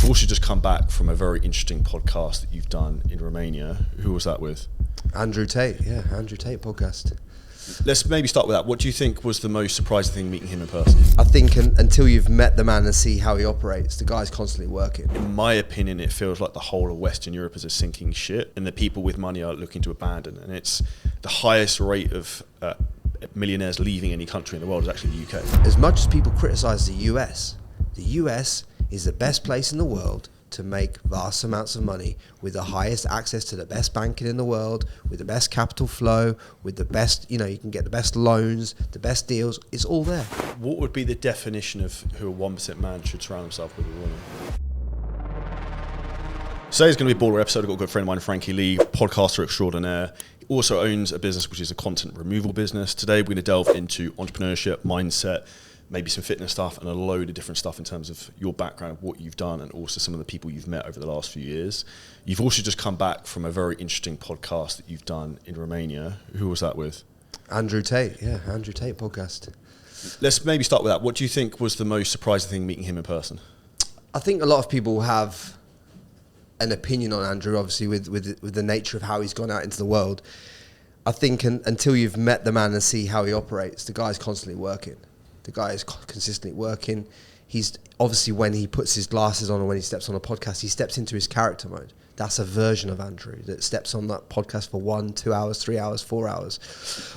also just come back from a very interesting podcast that you've done in Romania. Who was that with? Andrew Tate, Andrew Tate podcast. Let's maybe start with that. What do you think was the most surprising thing meeting him in person? I think until you've met the man and see how he operates, the guy's constantly working. In my opinion, it feels like the whole of Western Europe is a sinking ship and the people with money are looking to abandon. And it's the highest rate of millionaires leaving any country in the world is actually the UK. As much as people criticise the US is the best place in the world to make vast amounts of money with the highest access to the best banking in the world, with the best capital flow, with the best, you can get the best loans, the best deals. It's all there. What would be the definition of who a 1% man should surround himself with a woman? Today's going to be a baller episode. I've got a good friend of mine, Frankie Lee, podcaster extraordinaire. He also owns a business which is a content removal business. Today we're going to delve into entrepreneurship, mindset, maybe some fitness stuff and a load of different stuff in terms of your background, what you've done, and also some of the people you've met over the last few years. You've also just come back from a very interesting podcast that you've done in Romania. Who was that with? Andrew Tate, Andrew Tate podcast. Let's maybe start with that. What do you think was the most surprising thing meeting him in person? I think a lot of people have an opinion on Andrew, obviously, with the nature of how he's gone out into the world. I think until you've met the man and see how he operates, the guy's constantly working. The guy is consistently working. He's obviously, when he puts his glasses on or when he steps on a podcast, he steps into his character mode. That's a version of Andrew that steps on that podcast for 1, 2 hours, 3 hours, 4 hours.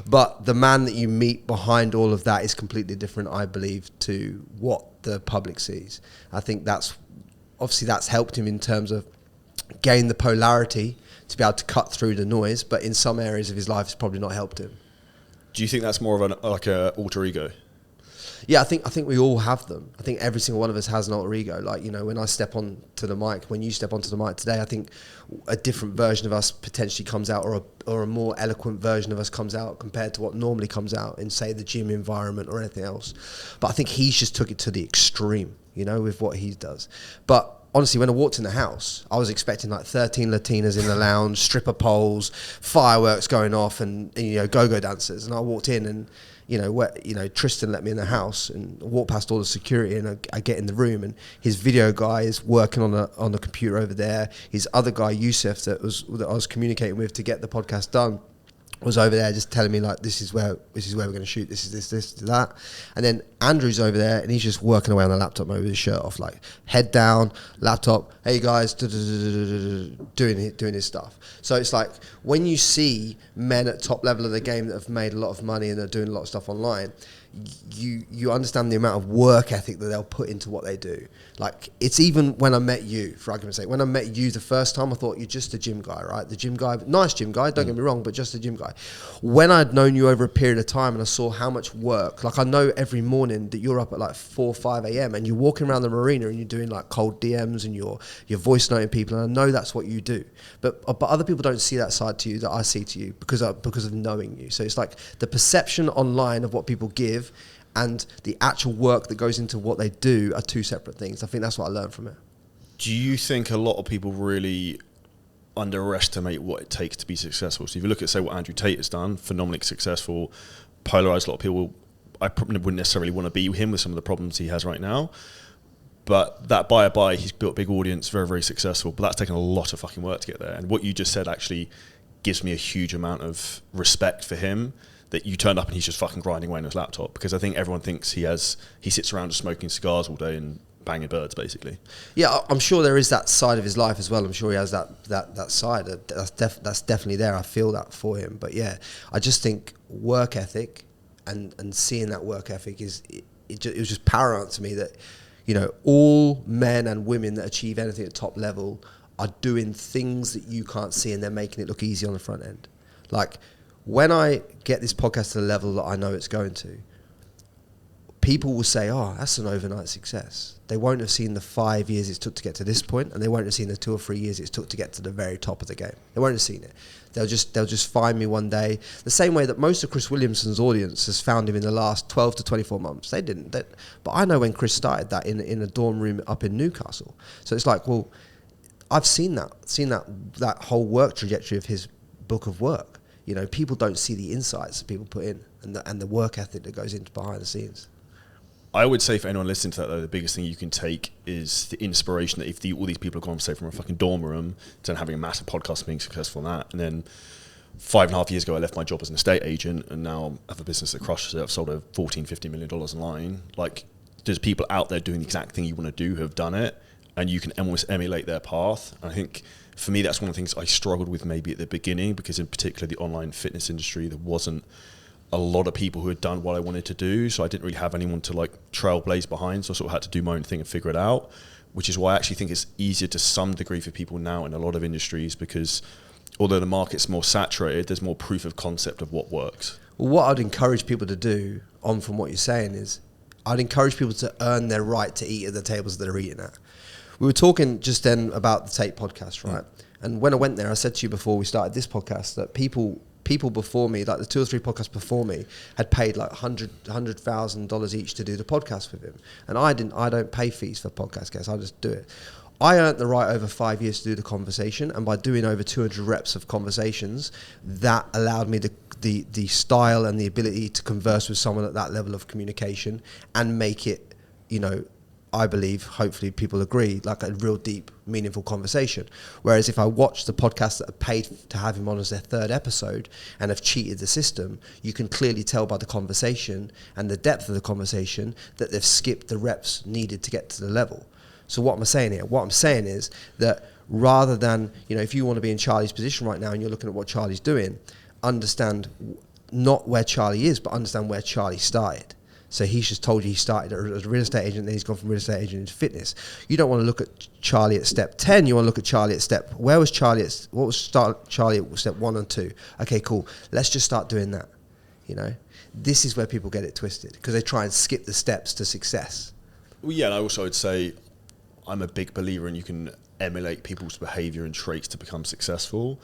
But the man that you meet behind all of that is completely different, I believe, to what the public sees. I think that's helped him in terms of gain the polarity to be able to cut through the noise. But in some areas of his life, it's probably not helped him. Do you think that's more of a alter ego? Yeah, I think we all have them. I think every single one of us has an alter ego. Like, when I step onto the mic, when you step onto the mic today, I think a different version of us potentially comes out, or a more eloquent version of us comes out compared to what normally comes out in, say, the gym environment or anything else. But I think he's just took it to the extreme, with what he does. But honestly, when I walked in the house, I was expecting like 13 Latinas in the lounge, stripper poles, fireworks going off, and go-go dancers. And I walked in, and Tristan let me in the house, and I walked past all the security, and I get in the room, and his video guy is working on the computer over there. His other guy, Yusuf, that I was communicating with to get the podcast done, was over there just telling me, like, this is where we're going to shoot, this is this, that. And then Andrew's over there, and he's just working away on the laptop mode with his shirt off, like head down, laptop, hey guys, doing his stuff. So it's like, when you see men at top level of the game that have made a lot of money and are doing a lot of stuff online, you understand the amount of work ethic that they'll put into what they do. Like, it's even when I met you, for argument's sake, when I met you the first time, I thought you're just a gym guy, right? The gym guy, nice gym guy, don't get me wrong, but just a gym guy. When I'd known you over a period of time and I saw how much work, like, I know every morning that you're up at like 4 or 5 a.m. and you're walking around the marina and you're doing like cold DMs and you're voice noting people, and I know that's what you do. But other people don't see that side to you that I see to you because of knowing you. So it's like the perception online of what people give and the actual work that goes into what they do are two separate things. I think that's what I learned from it. Do you think a lot of people really underestimate what it takes to be successful? So if you look at, say, what Andrew Tate has done, phenomenally successful, polarized a lot of people. I probably wouldn't necessarily want to be him with some of the problems he has right now. But that by he's built a big audience, very, very successful. But that's taken a lot of fucking work to get there. And what you just said actually gives me a huge amount of respect for him, that you turned up and he's just fucking grinding away on his laptop, because I think everyone thinks he sits around just smoking cigars all day and banging birds, basically. Yeah, I'm sure there is that side of his life as well. I'm sure he has that side. That's definitely there. I feel that for him. But yeah, I just think work ethic and seeing that work ethic it was just paramount to me that, all men and women that achieve anything at top level are doing things that you can't see, and they're making it look easy on the front end. Like, when I get this podcast to the level that I know it's going to, people will say, oh, that's an overnight success. They won't have seen the 5 years it took to get to this point, and they won't have seen the 2 or 3 years it took to get to the very top of the game. They won't have seen it. They'll just find me one day, the same way that most of Chris Williamson's audience has found him in the last 12 to 24 months. They didn't. But I know when Chris started that in a dorm room up in Newcastle. So it's like, well, I've seen that whole work trajectory of his book of work. People don't see the insights that people put in and the work ethic that goes into behind the scenes. I would say for anyone listening to that, though, the biggest thing you can take is the inspiration that if all these people have gone, say, from a fucking dorm room to having a massive podcast, being successful in that, and then 5.5 years ago, I left my job as an estate agent, and now I have a business that crushes it. I've sold a $14-15 million online. Like, there's people out there doing the exact thing you want to do who have done it, and you can almost emulate their path. And I think for me, that's one of the things I struggled with maybe at the beginning, because in particular the online fitness industry, there wasn't a lot of people who had done what I wanted to do, so I didn't really have anyone to like trailblaze behind, so I sort of had to do my own thing and figure it out, which is why I actually think it's easier to some degree for people now in a lot of industries, because although the market's more saturated, there's more proof of concept of what works. Well, what I'd encourage people to do, on from what you're saying, is I'd encourage people to earn their right to eat at the tables that they're eating at. We were talking just then about the Tate podcast, right? And when I went there, I said to you before we started this podcast that people before me, like the 2 or 3 podcasts before me, had paid like $100,000 each to do the podcast with him. And I don't pay fees for podcast guests. I just do it. I earned the right over 5 years to do the conversation, and by doing over 200 reps of conversations, that allowed me the style and the ability to converse with someone at that level of communication and make it, you know, I believe, hopefully people agree, like a real deep, meaningful conversation. Whereas if I watch the podcasts that are paid to have him on as their 3rd episode and have cheated the system, you can clearly tell by the conversation and the depth of the conversation that they've skipped the reps needed to get to the level. So what am I saying here? What I'm saying is that rather than, you know, if you want to be in Charlie's position right now and you're looking at what Charlie's doing, understand not where Charlie is, but understand where Charlie started. So he's just told you he started as a real estate agent, then he's gone from real estate agent into fitness. You don't want to look at Charlie at step 10. You want to look at Charlie at what was Charlie at step 1 and 2? Okay, cool. Let's just start doing that. You know, this is where people get it twisted, because they try and skip the steps to success. Well, yeah, and I also would say I'm a big believer in you can emulate people's behavior and traits to become successful.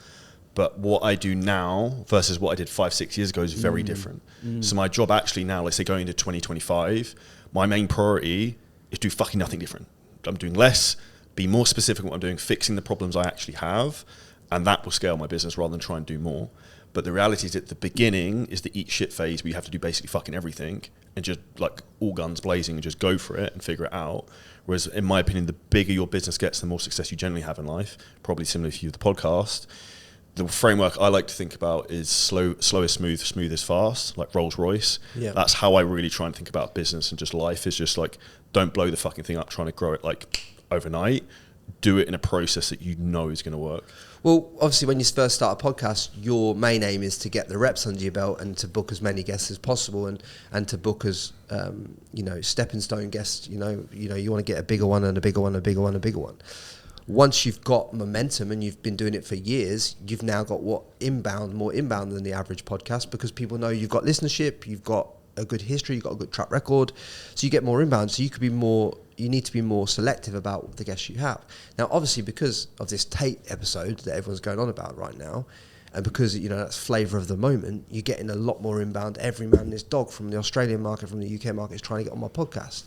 But what I do now versus what I did 5-6 years ago is very different. So my job actually now, let's say going into 2025, my main priority is do fucking nothing different. I'm doing less, be more specific in what I'm doing, fixing the problems I actually have, and that will scale my business rather than try and do more. But the reality is at the beginning is the eat shit phase where you have to do basically fucking everything and just like all guns blazing and just go for it and figure it out. Whereas in my opinion, the bigger your business gets, the more success you generally have in life, probably similar to you with the podcast. The framework I like to think about is slow is smooth, smooth is fast, like Rolls Royce. Yeah. That's how I really try and think about business and just life, is just like, don't blow the fucking thing up trying to grow it like overnight. Do it in a process that you know is going to work. Well, obviously when you first start a podcast, your main aim is to get the reps under your belt and to book as many guests as possible and to book as, you know, stepping stone guests. You know, you want to get a bigger one and a bigger one, a bigger one, a bigger one. Once you've got momentum and you've been doing it for years, you've now got more inbound than the average podcast, because people know you've got listenership, you've got a good history, you've got a good track record, so you get more inbound. So you need to be more selective about the guests you have. Now, obviously, because of this Tate episode that everyone's going on about right now, and because, you know, that's flavour of the moment, you're getting a lot more inbound. Every man and his dog from the Australian market, from the UK market, is trying to get on my podcast.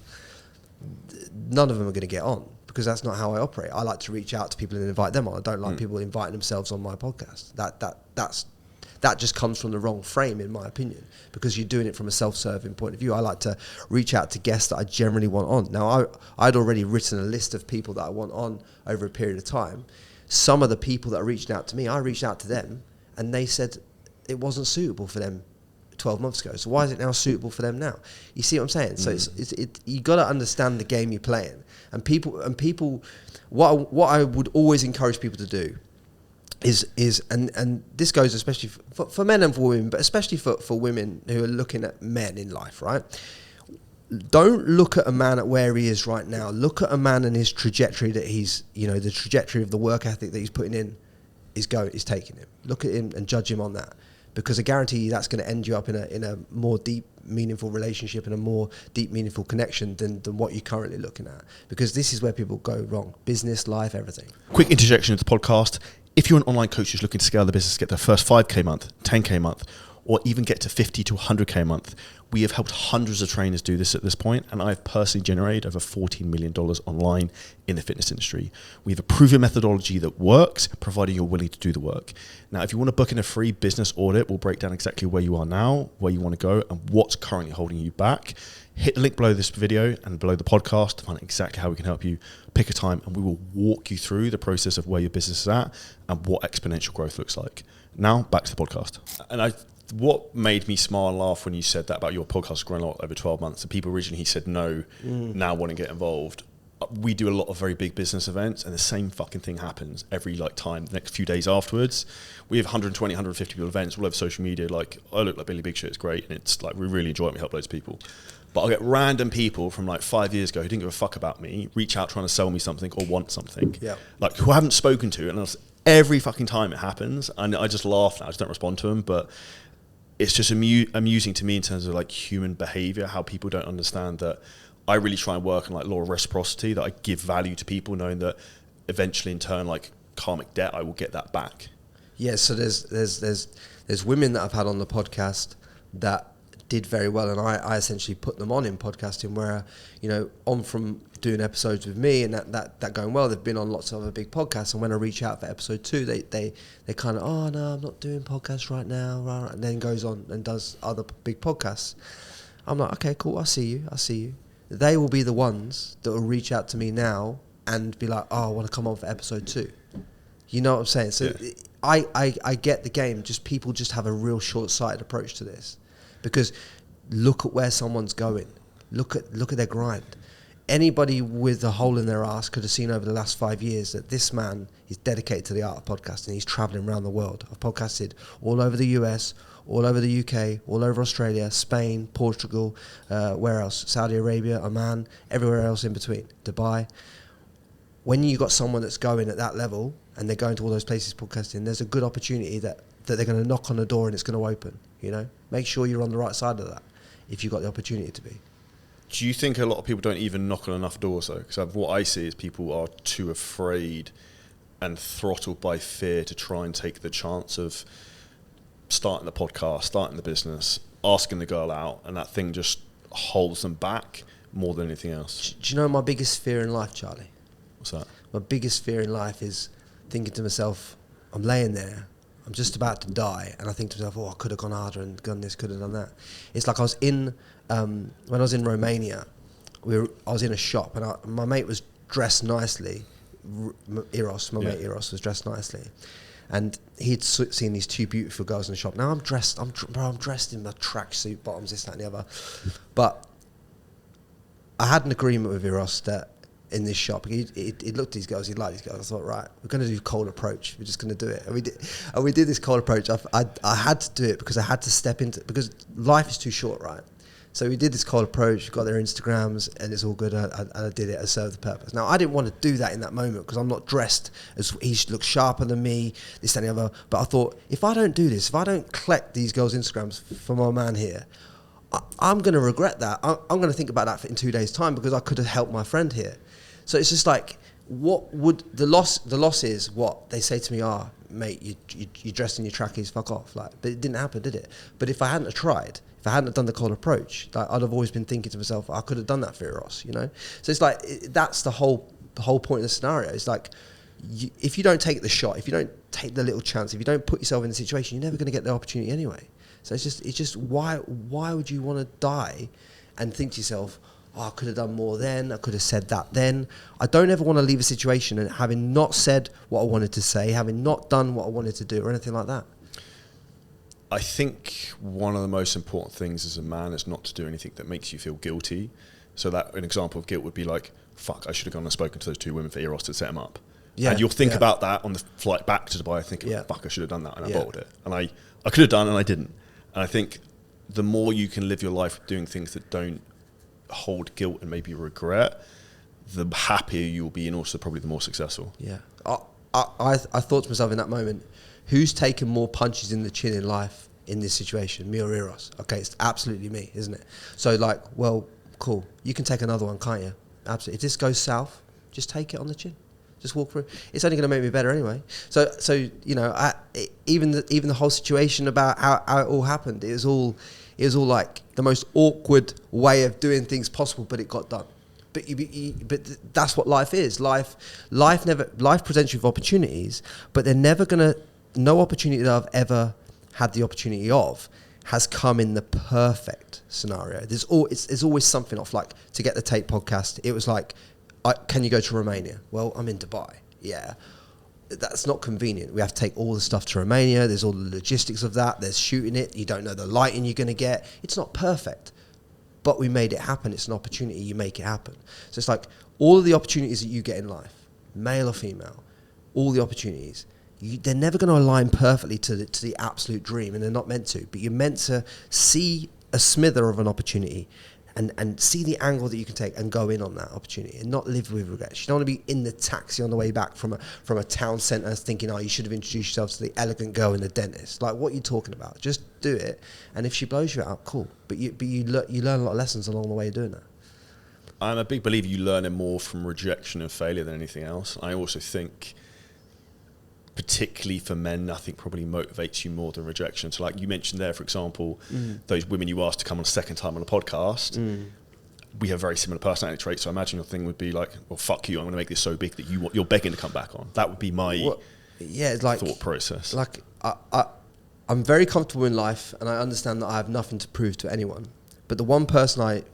None of them are going to get on, because that's not how I operate. I like to reach out to people and invite them on. I don't like people inviting themselves on my podcast. That just comes from the wrong frame, in my opinion, because you're doing it from a self-serving point of view. I like to reach out to guests that I generally want on. Now, I'd already written a list of people that I want on over a period of time. Some of the people that are reaching out to me, I reached out to them, and they said it wasn't suitable for them 12 months ago. So why is it now suitable for them now? You see what I'm saying? So you got to understand the game you're playing. And people, what I would always encourage people to do is and this goes especially for men and for women, but especially for women who are looking at men in life, right? Don't look at a man at where he is right now. Look at a man and his trajectory that he's, you know, the trajectory of the work ethic that he's putting in is taking him. Look at him and judge him on that. Because I guarantee you that's going to end you up in a more deep, meaningful relationship and a more deep, meaningful connection than what you're currently looking at. Because this is where people go wrong. Business, life, everything. Quick interjection into the podcast. If you're an online coach who's looking to scale the business, get their first 5K month, 10K month, or even get to 50 to 100K a month. We have helped hundreds of trainers do this at this point, and I've personally generated over $14 million online in the fitness industry. We have a proven methodology that works, provided you're willing to do the work. Now, if you want to book in a free business audit, we'll break down exactly where you are now, where you want to go, and what's currently holding you back. Hit the link below this video and below the podcast to find out exactly how we can help you. Pick a time and we will walk you through the process of where your business is at and what exponential growth looks like. Now, back to the podcast. And what made me smile and laugh when you said that about your podcast growing a lot over 12 months, the people originally said no, now want to get involved. We do a lot of very big business events and the same fucking thing happens every time, the next few days afterwards. We have 120, 150 people events all over social media. Like, I look like Billy Big Shit, it's great. And it's like, we really enjoy it. We help loads of people. But I'll get random people from like 5 years ago who didn't give a fuck about me, reach out trying to sell me something or want something. Yeah. Like, who I haven't spoken to. And every fucking time it happens. And I just laugh now. I just don't respond to them. But it's just amusing to me in terms of like human behavior, how people don't understand that I really try and work on like law of reciprocity, that I give value to people knowing that eventually in turn, like karmic debt, I will get that back. Yeah. So there's women that I've had on the podcast that did very well, and I essentially put them on in podcasting where, you know, on from doing episodes with me and that going well, they've been on lots of other big podcasts, and when I reach out for episode 2, they kind of, oh no, I'm not doing podcasts right now, and then goes on and does other big podcasts. I'm like, okay, cool, I see you. They will be the ones that will reach out to me now and be like, oh, I want to come on for episode 2. You know what I'm saying? So yeah. I get the game, just people just have a real short-sighted approach to this. Because look at where someone's going. Look at their grind. Anybody with a hole in their ass could have seen over the last 5 years that this man is dedicated to the art of podcasting. He's traveling around the world. I've podcasted all over the US, all over the UK, all over Australia, Spain, Portugal, where else? Saudi Arabia, Oman, everywhere else in between, Dubai. When you got someone that's going at that level and they're going to all those places podcasting, there's a good opportunity that they're going to knock on the door and it's going to open, you know? Make sure you're on the right side of that if you've got the opportunity to be. Do you think a lot of people don't even knock on enough doors though? Because what I see is people are too afraid and throttled by fear to try and take the chance of starting the podcast, starting the business, asking the girl out, and that thing just holds them back more than anything else. Do you know my biggest fear in life, Charlie? What's that? My biggest fear in life is thinking to myself, I'm laying there, I'm just about to die, and I think to myself, oh, I could have gone harder and done this, could have done that. It's like I was in, when I was in Romania, I was in a shop, and my mate was dressed nicely. Mate Eros was dressed nicely, and he'd seen these 2 beautiful girls in the shop. Now I'm dressed in my tracksuit bottoms, this, that, and the other. But I had an agreement with Eros that in this shop, he looked at these girls, he liked these girls. I thought, right, we're going to do cold approach. We're just going to do it. And we did this cold approach. I had to do it because I had to step into, because life is too short, right? So we did this cold approach, got their Instagrams, and it's all good. I did it. I served the purpose. Now, I didn't want to do that in that moment because I'm not dressed as, he looked sharper than me, this, that, and the other. But I thought, if I don't do this, if I don't collect these girls' Instagrams for my man here, I'm going to regret that. I'm going to think about that in 2 days' time because I could have helped my friend here. So it's just like, what would the loss is what they say to me, mate, you dressed in your trackies, fuck off. Like, but it didn't happen, did it? But if I hadn't have tried, if I hadn't done the cold approach, like, I'd have always been thinking to myself, I could have done that for Eros, you know? So it's like, that's the whole point of the scenario. It's like, if you don't take the shot, if you don't take the little chance, if you don't put yourself in the situation, you're never going to get the opportunity anyway. So it's just why would you want to die and think to yourself, I could have done more then, I could have said that then. I don't ever want to leave a situation and having not said what I wanted to say, having not done what I wanted to do or anything like that. I think one of the most important things as a man is not to do anything that makes you feel guilty. So that an example of guilt would be like, fuck, I should have gone and spoken to those 2 women for Eros to set them up. Yeah, and you'll think about that on the flight back to Dubai, thinking, fuck, I should have done that, and I bottled it. And I could have done and I didn't. And I think the more you can live your life doing things that don't hold guilt and maybe regret, the happier you'll be and also probably the more successful. Yeah. I thought to myself in that moment, who's taken more punches in the chin in life in this situation, me or Eros? Okay, it's absolutely me, isn't it? So like, well, cool. You can take another one, can't you? Absolutely. If this goes south, just take it on the chin. Just walk through. It's only going to make me better anyway. So you know, even the whole situation about how it all happened, it was all like the most awkward way of doing things possible, but it got done. But that's what life is. Life presents you with opportunities, but they're never gonna. No opportunity that I've ever had the opportunity of has come in the perfect scenario. There's always something off. Like to get the Tate podcast, it was like, can you go to Romania? Well, I'm in Dubai. Yeah. That's not convenient. We have to take all the stuff to Romania. There's all the logistics of that. There's shooting it. You don't know the lighting you're going to get. It's not perfect, but we made it happen. It's an opportunity. You make it happen. So it's like all of the opportunities that you get in life, male or female, all the opportunities, they're never going to align perfectly to the absolute dream, and they're not meant to. But you're meant to see a smither of an opportunity and see the angle that you can take and go in on that opportunity and not live with regrets. You don't want to be in the taxi on the way back from a town centre thinking, oh, you should have introduced yourself to the elegant girl in the dentist. Like, what are you talking about? Just do it. And if she blows you out, cool. But you learn a lot of lessons along the way of doing that. I'm a big believer you learn it more from rejection and failure than anything else. I also think, particularly for men, nothing probably motivates you more than rejection. So like you mentioned there, for example, those women you asked to come on a second time on a podcast, we have very similar personality traits. So I imagine your thing would be like, well, fuck you, I'm going to make this so big that you're begging to come back on. That would be my it's like, thought process. Like I'm very comfortable in life, and I understand that I have nothing to prove to anyone. But the one person I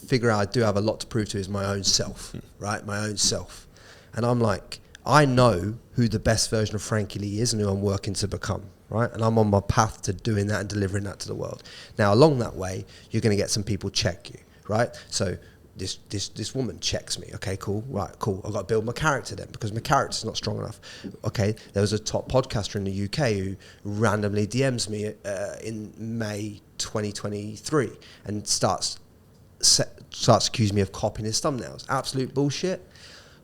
figure out I do have a lot to prove to is my own self, right? My own self. And I'm like, I know who the best version of Frankie Lee is and who I'm working to become, right? And I'm on my path to doing that and delivering that to the world. Now, along that way, you're going to get some people check you, right? So this woman checks me. Okay, cool. Right, cool. I've got to build my character then because my character's not strong enough. Okay, there was a top podcaster in the UK who randomly DMs me in May 2023 and starts accusing me of copying his thumbnails. Absolute bullshit.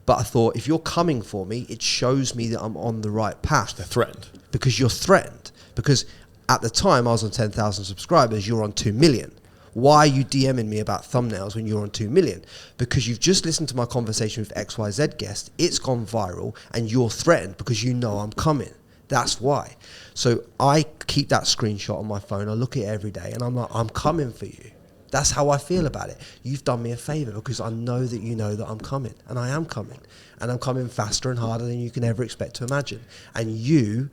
But I thought, if you're coming for me, it shows me that I'm on the right path. They're threatened. Because you're threatened. Because at the time, I was on 10,000 subscribers. You're on 2 million. Why are you DMing me about thumbnails when you're on 2 million? Because you've just listened to my conversation with XYZ guest. It's gone viral, and you're threatened because you know I'm coming. That's why. So I keep that screenshot on my phone. I look at it every day, and I'm like, I'm coming for you. That's how I feel about it. You've done me a favour because I know that you know that I'm coming, and I am coming, and I'm coming faster and harder than you can ever expect to imagine. And you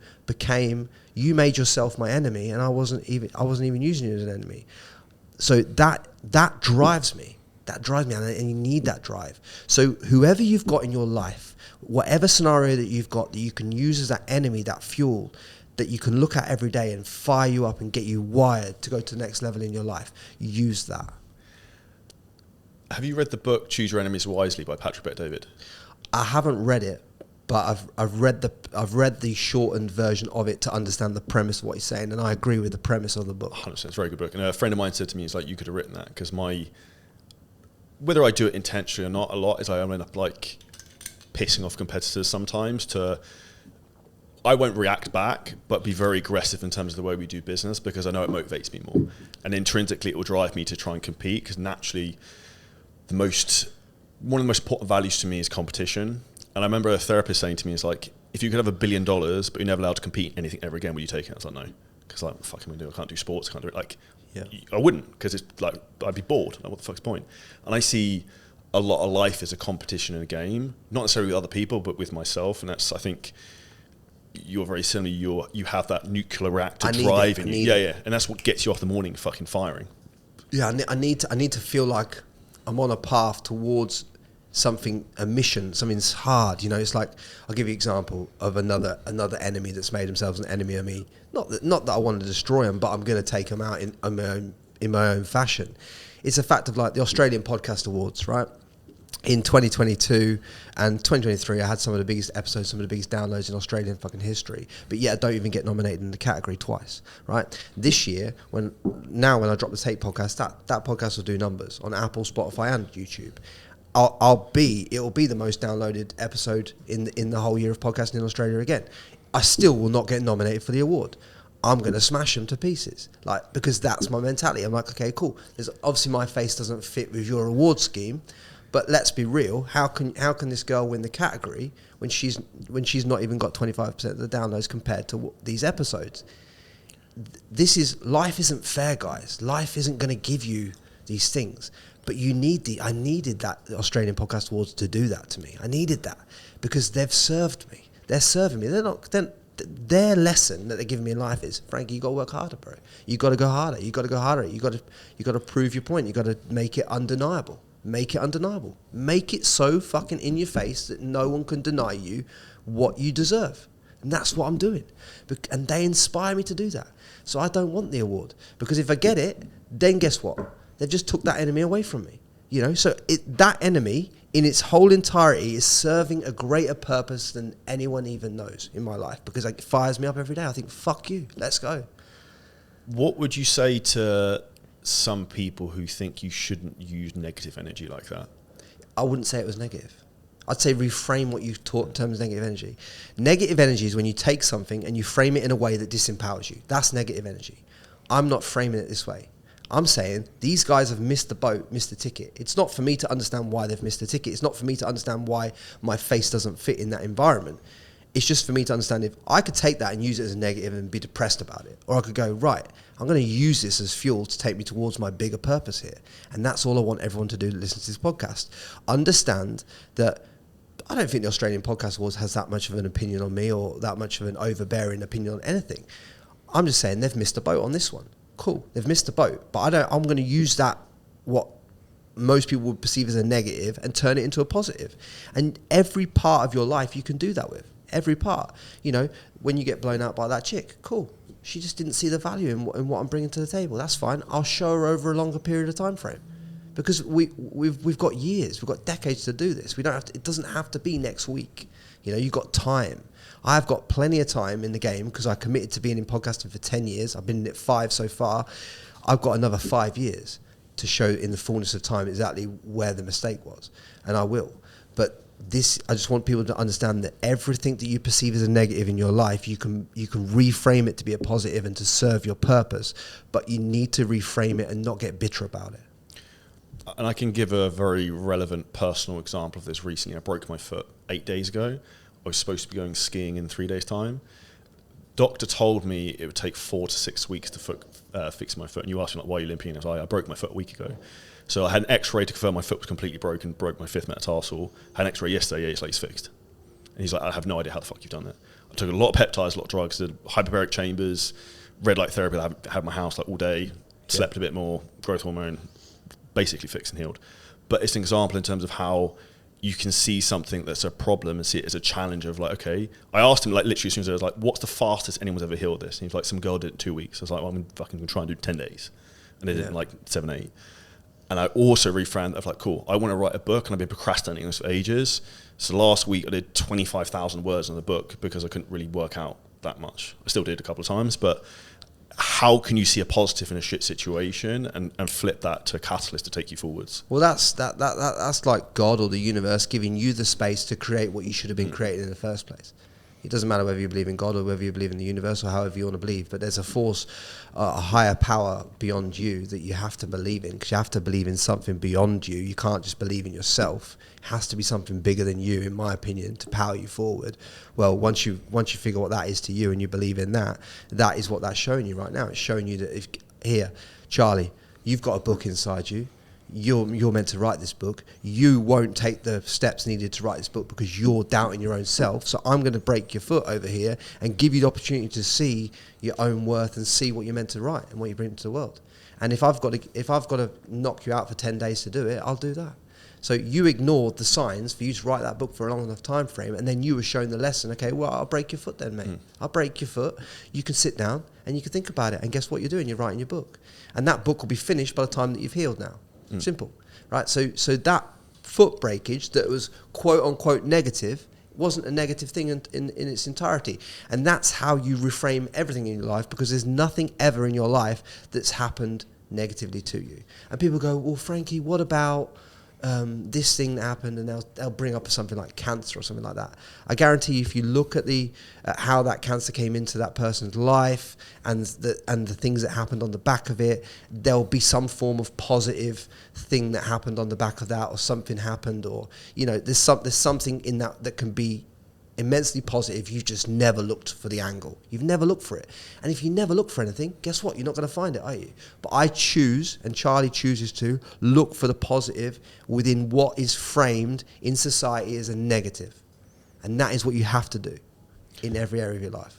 made yourself my enemy, and I wasn't even using you as an enemy. So that drives me. That drives me, and you need that drive. So whoever you've got in your life, whatever scenario that you've got that you can use as that enemy, that fuel, that you can look at every day and fire you up and get you wired to go to the next level in your life, use that. Have you read the book Choose Your Enemies Wisely by Patrick Bet-David? I haven't read it, but I've read the shortened version of it to understand the premise of what he's saying, and I agree with the premise of the book. 100%, it's a very good book. And a friend of mine said to me, "It's like you could have written that," because whether I do it intentionally or not, a lot is I end up like pissing off competitors sometimes I won't react back, but be very aggressive in terms of the way we do business because I know it motivates me more. And intrinsically, it will drive me to try and compete because naturally, one of the most important values to me is competition. And I remember a therapist saying to me, it's like, if you could have $1 billion, but you're never allowed to compete in anything ever again, would you take it? I was like, no. Because like, what the fuck am I doing? I can't do sports, I can't do it. Like, yeah. I wouldn't, because it's like, I'd be bored. Like, what the fuck's the point? And I see a lot of life as a competition in a game, not necessarily with other people, but with myself. And that's, I think, you're very similar. You have that nuclear reactor drive in you. Yeah. And that's what gets you off the morning fucking firing. Yeah, I need to feel like I'm on a path towards something, a mission, something's hard. You know, it's like, I'll give you an example of another enemy that's made themselves an enemy of me. Not that I want to destroy them, but I'm going to take them out in my own fashion. It's a fact of like the Australian Podcast Awards, right? In 2022 and 2023, I had some of the biggest episodes, some of the biggest downloads in Australian fucking history. But yet I don't even get nominated in the category twice, right? This year, when I drop the Tate podcast, that podcast will do numbers on Apple, Spotify, and YouTube. It will be the most downloaded episode in the whole year of podcasting in Australia again. I still will not get nominated for the award. I'm going to smash them to pieces, like, because that's my mentality. I'm like, okay, cool. There's obviously my face doesn't fit with your award scheme. But let's be real. How can this girl win the category when she's not even got 25% of the downloads compared to these episodes. Life isn't fair, guys. Life isn't going to give you these things. But I needed that Australian Podcast Awards to do that to me. I needed that because they've served me. They're serving me. Their lesson that they're giving me in life is, Frankie, you got to work harder, bro. You got to go harder. You got to go harder. You got to prove your point. You got to make it undeniable. Make it undeniable. Make it so fucking in your face that no one can deny you what you deserve. And that's what I'm doing. And they inspire me to do that. So I don't want the award, because if I get it, then guess what? They've just took that enemy away from me. You know, so that enemy in its whole entirety is serving a greater purpose than anyone even knows in my life, because it fires me up every day. I think, fuck you, let's go. What would you say to some people who think you shouldn't use negative energy like that? I wouldn't say it was negative. I'd say reframe what you've taught in terms of negative energy. Negative energy is when you take something and you frame it in a way that disempowers you. That's negative energy. I'm not framing it this way. I'm saying these guys have missed the boat, missed the ticket. It's not for me to understand why they've missed the ticket. It's not for me to understand why my face doesn't fit in that environment. It's just for me to understand if I could take that and use it as a negative and be depressed about it. Or I could go, right, I'm going to use this as fuel to take me towards my bigger purpose here. And that's all I want everyone to do that listens to this podcast. Understand that I don't think the Australian Podcast Awards has that much of an opinion on me or that much of an overbearing opinion on anything. I'm just saying they've missed the boat on this one. Cool, they've missed the boat. But I'm going to use that, what most people would perceive as a negative, and turn it into a positive. And every part of your life you can do that with. Every part. You know, when you get blown out by that chick, cool. She just didn't see the value in what I'm bringing to the table. That's fine. I'll show her over a longer period of time frame. Because we've got years, we've got decades to do this. We don't have to. It doesn't have to be next week. You know, you've got time. I've got plenty of time in the game because I committed to being in podcasting for 10 years. I've been in it 5 so far. I've got another 5 years to show in the fullness of time exactly where the mistake was, and I will. But I just want people to understand that everything that you perceive as a negative in your life, you can reframe it to be a positive and to serve your purpose. But you need to reframe it and not get bitter about it. And I can give a very relevant personal example of this recently. I broke my foot 8 days ago. I was supposed to be going skiing in 3 days' time. Doctor told me it would take 4 to 6 weeks to fix my foot. And you asked me, like, why are you limping? I was like, I broke my foot a week ago. So I had an x-ray to confirm my foot was completely broken, broke my 5th metatarsal. Had an x-ray yesterday, yeah, it's fixed. And he's like, I have no idea how the fuck you've done that. I took a lot of peptides, a lot of drugs, did hyperbaric chambers, red light therapy that I had in my house all day, slept a bit more, growth hormone, basically fixed and healed. But it's an example in terms of how you can see something that's a problem and see it as a challenge of, like, okay. I asked him, like, literally as soon as I was like, what's the fastest anyone's ever healed this? And he was like, some girl did it in 2 weeks. I was like, well, I'm fucking gonna try and do 10 days. And they did it in like 7, 8. And I also reframed of, like, cool, I want to write a book, and I've been procrastinating this for ages. So last week I did 25,000 words in the book because I couldn't really work out that much. I still did a couple of times, but how can you see a positive in a shit situation and flip that to a catalyst to take you forwards? Well, that's like God or the universe giving you the space to create what you should have been creating in the first place. It doesn't matter whether you believe in God or whether you believe in the universe or however you want to believe, but there's a force, a higher power beyond you that you have to believe in, because you have to believe in something beyond you. You can't just believe in yourself. It has to be something bigger than you, in my opinion, to power you forward. Well, once you figure what that is to you and you believe in that, that is what that's showing you right now. It's showing you that here, Charlie, you've got a book inside you. You're meant to write this book. You won't take the steps needed to write this book because you're doubting your own self. So I'm going to break your foot over here and give you the opportunity to see your own worth and see what you're meant to write and what you bring to the world. And if I've got to knock you out for 10 days to do it, I'll do that. So you ignored the signs for you to write that book for a long enough time frame, and then you were shown the lesson. Okay, well, I'll break your foot then, mate. I'll break your foot. You can sit down and you can think about it. And guess what you're doing? You're writing your book. And that book will be finished by the time that you've healed now. Simple, right? So that foot breakage that was quote unquote negative wasn't a negative thing in its entirety. And that's how you reframe everything in your life, because there's nothing ever in your life that's happened negatively to you. And people go, well, Frankie, what about this thing that happened? And they'll bring up something like cancer or something like that. I guarantee you, if you look at how that cancer came into that person's life and the things that happened on the back of it, there'll be some form of positive thing that happened on the back of that, or something happened, or, you know, there's something in that can be immensely positive, you've just never looked for the angle. You've never looked for it. And if you never look for anything, guess what? You're not going to find it, are you? But I choose, and Charlie chooses to, look for the positive within what is framed in society as a negative. And that is what you have to do in every area of your life.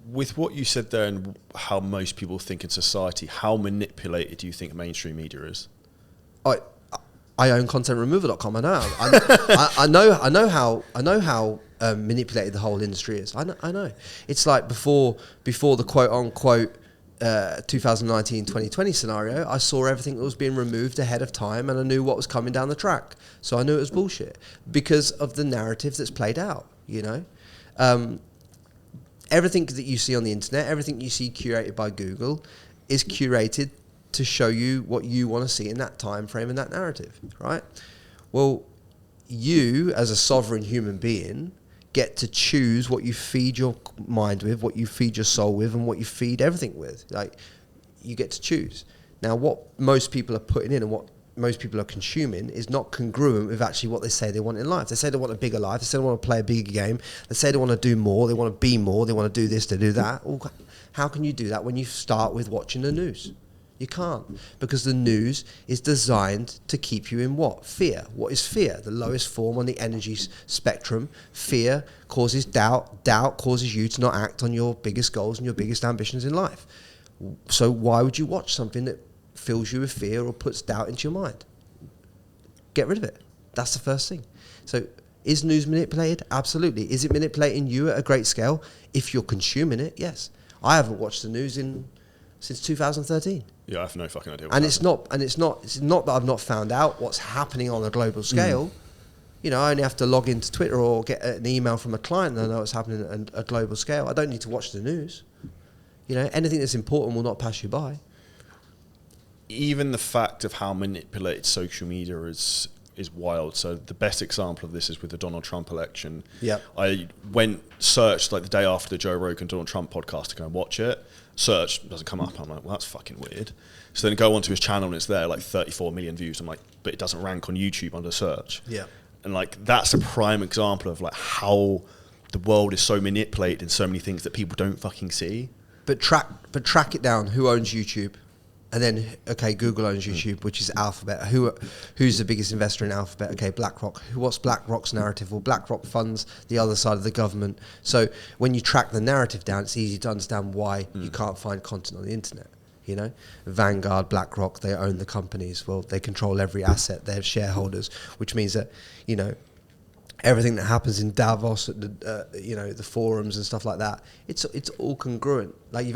With what you said there and how most people think in society, how manipulated do you think mainstream media is? I own contentremover.com. I know how manipulated the whole industry is. I know. It's like before the quote unquote 2019-2020 scenario, I saw everything that was being removed ahead of time, and I knew what was coming down the track. So I knew it was bullshit because of the narrative that's played out. Everything that you see on the internet, everything you see curated by Google, is curated to show you what you want to see in that time frame and that narrative, right? Well, you as a sovereign human being get to choose what you feed your mind with, what you feed your soul with, and what you feed everything with. Like, you get to choose. Now, what most people are putting in and what most people are consuming is not congruent with actually what they say they want in life. They say they want a bigger life. They say they want to play a bigger game. They say they want to do more. They want to be more. They want to do this, they do that. Well, how can you do that when you start with watching the news? You can't, because the news is designed to keep you in what? Fear. What is fear? The lowest form on the energy spectrum. Fear causes doubt. Doubt causes you to not act on your biggest goals and your biggest ambitions in life. So why would you watch something that fills you with fear or puts doubt into your mind? Get rid of it. That's the first thing. So is news manipulated? Absolutely. Is it manipulating you at a great scale? If you're consuming it, yes. I haven't watched the news since 2013. Yeah, I have no fucking idea. And it's not that I've not found out what's happening on a global scale. I only have to log into Twitter or get an email from a client and I know what's happening at a global scale. I don't need to watch the news. Anything that's important will not pass you by. Even the fact of how manipulated social media is wild. So the best example of this is with the Donald Trump election. Yeah. I searched like the day after the Joe Rogan Donald Trump podcast to go and watch it. Search doesn't come up. I'm like, well, that's fucking weird. So then go onto his channel and it's there, like 34 million views. I'm like, but it doesn't rank on YouTube under search. Yeah. And like that's a prime example of like how the world is so manipulated in so many things that people don't fucking see. But track it down. Who owns YouTube? And then, okay, Google owns YouTube, which is Alphabet. Who's the biggest investor in Alphabet? Okay, BlackRock. What's BlackRock's narrative? Well, BlackRock funds the other side of the government. So when you track the narrative down, it's easy to understand why you can't find content on the internet. Vanguard, BlackRock, they own the companies. Well, they control every asset. They have shareholders, which means that, everything that happens in Davos, at the forums and stuff like that, it's all congruent. Like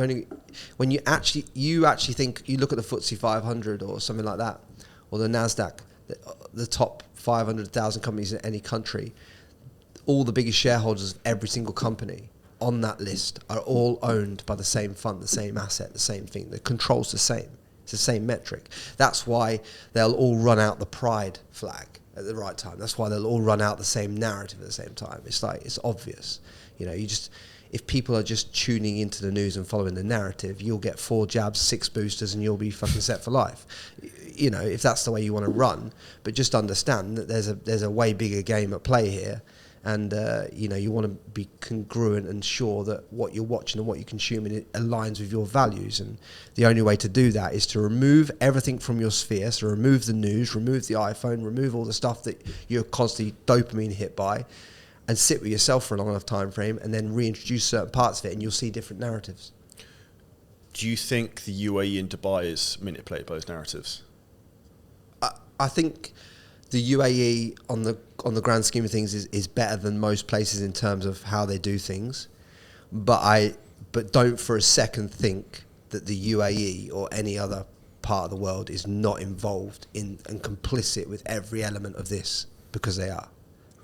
when you actually think, you look at the FTSE 500 or something like that, or the Nasdaq, the top 500,000 companies in any country, all the biggest shareholders of every single company on that list are all owned by the same fund, the same asset, the same thing. The control's the same. It's the same metric. That's why they'll all run out the pride flag at the right time. That's why they'll all run out the same narrative at the same time. It's like, it's obvious. If people are just tuning into the news and following the narrative, you'll get 4 jabs, 6 boosters, and you'll be fucking set for life. If that's the way you want to run. But just understand that there's a way bigger game at play here. And, you want to be congruent and sure that what you're watching and what you're consuming, it aligns with your values. And the only way to do that is to remove everything from your sphere. So remove the news, remove the iPhone, remove all the stuff that you're constantly dopamine hit by, and sit with yourself for a long enough time frame and then reintroduce certain parts of it and you'll see different narratives. Do you think the UAE and Dubai is manipulated by those narratives? I think the UAE on the grand scheme of things is better than most places in terms of how they do things, but don't for a second think that the UAE or any other part of the world is not involved in and complicit with every element of this, because they are,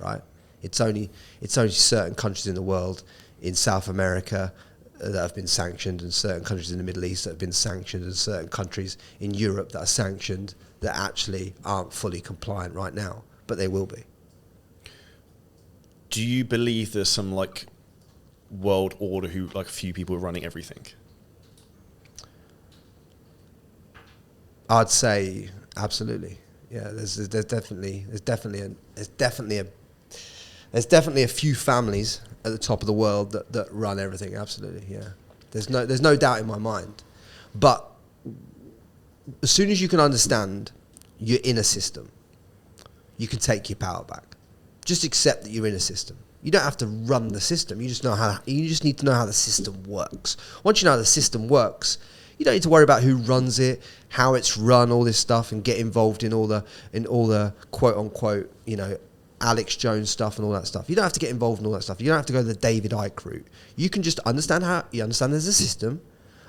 right? It's only certain countries in the world, in South America, that have been sanctioned, and certain countries in the Middle East that have been sanctioned, and certain countries in Europe that are sanctioned that actually aren't fully compliant right now, but they will be. Do you believe there's some like world order who like a few people are running everything? I'd say absolutely. Yeah, there's definitely There's definitely a few families at the top of the world that run everything. Absolutely, yeah. There's no doubt in my mind. But as soon as you can understand you're in a system, you can take your power back. Just accept that you're in a system. You don't have to run the system. You just need to know how the system works. Once you know how the system works, you don't need to worry about who runs it, how it's run, all this stuff, and get involved in all the quote unquote, Alex Jones stuff and all that stuff. You don't have to get involved in all that stuff. You don't have to go the David Icke route. You can just understand there's a system,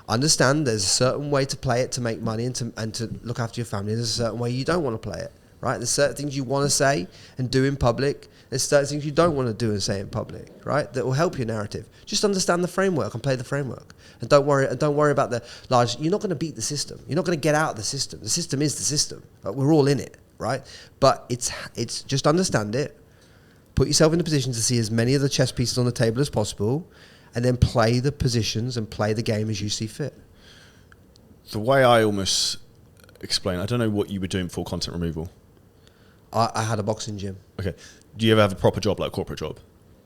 understand there's a certain way to play it to make money and to look after your family. There's a certain way you don't want to play it, right? There's certain things you want to say and do in public. There's certain things you don't want to do and say in public, right? That will help your narrative. Just understand the framework and play the framework. And don't worry about the large. You're not going to beat the system. You're not going to get out of the system. The system is the system. Like, we're all in it, right? But it's just understand it. Put yourself in a position to see as many of the chess pieces on the table as possible, and then play the positions and play the game as you see fit. The way I almost explain, I don't know what you were doing for content removal. I had a boxing gym. Okay. Do you ever have a proper job, like a corporate job?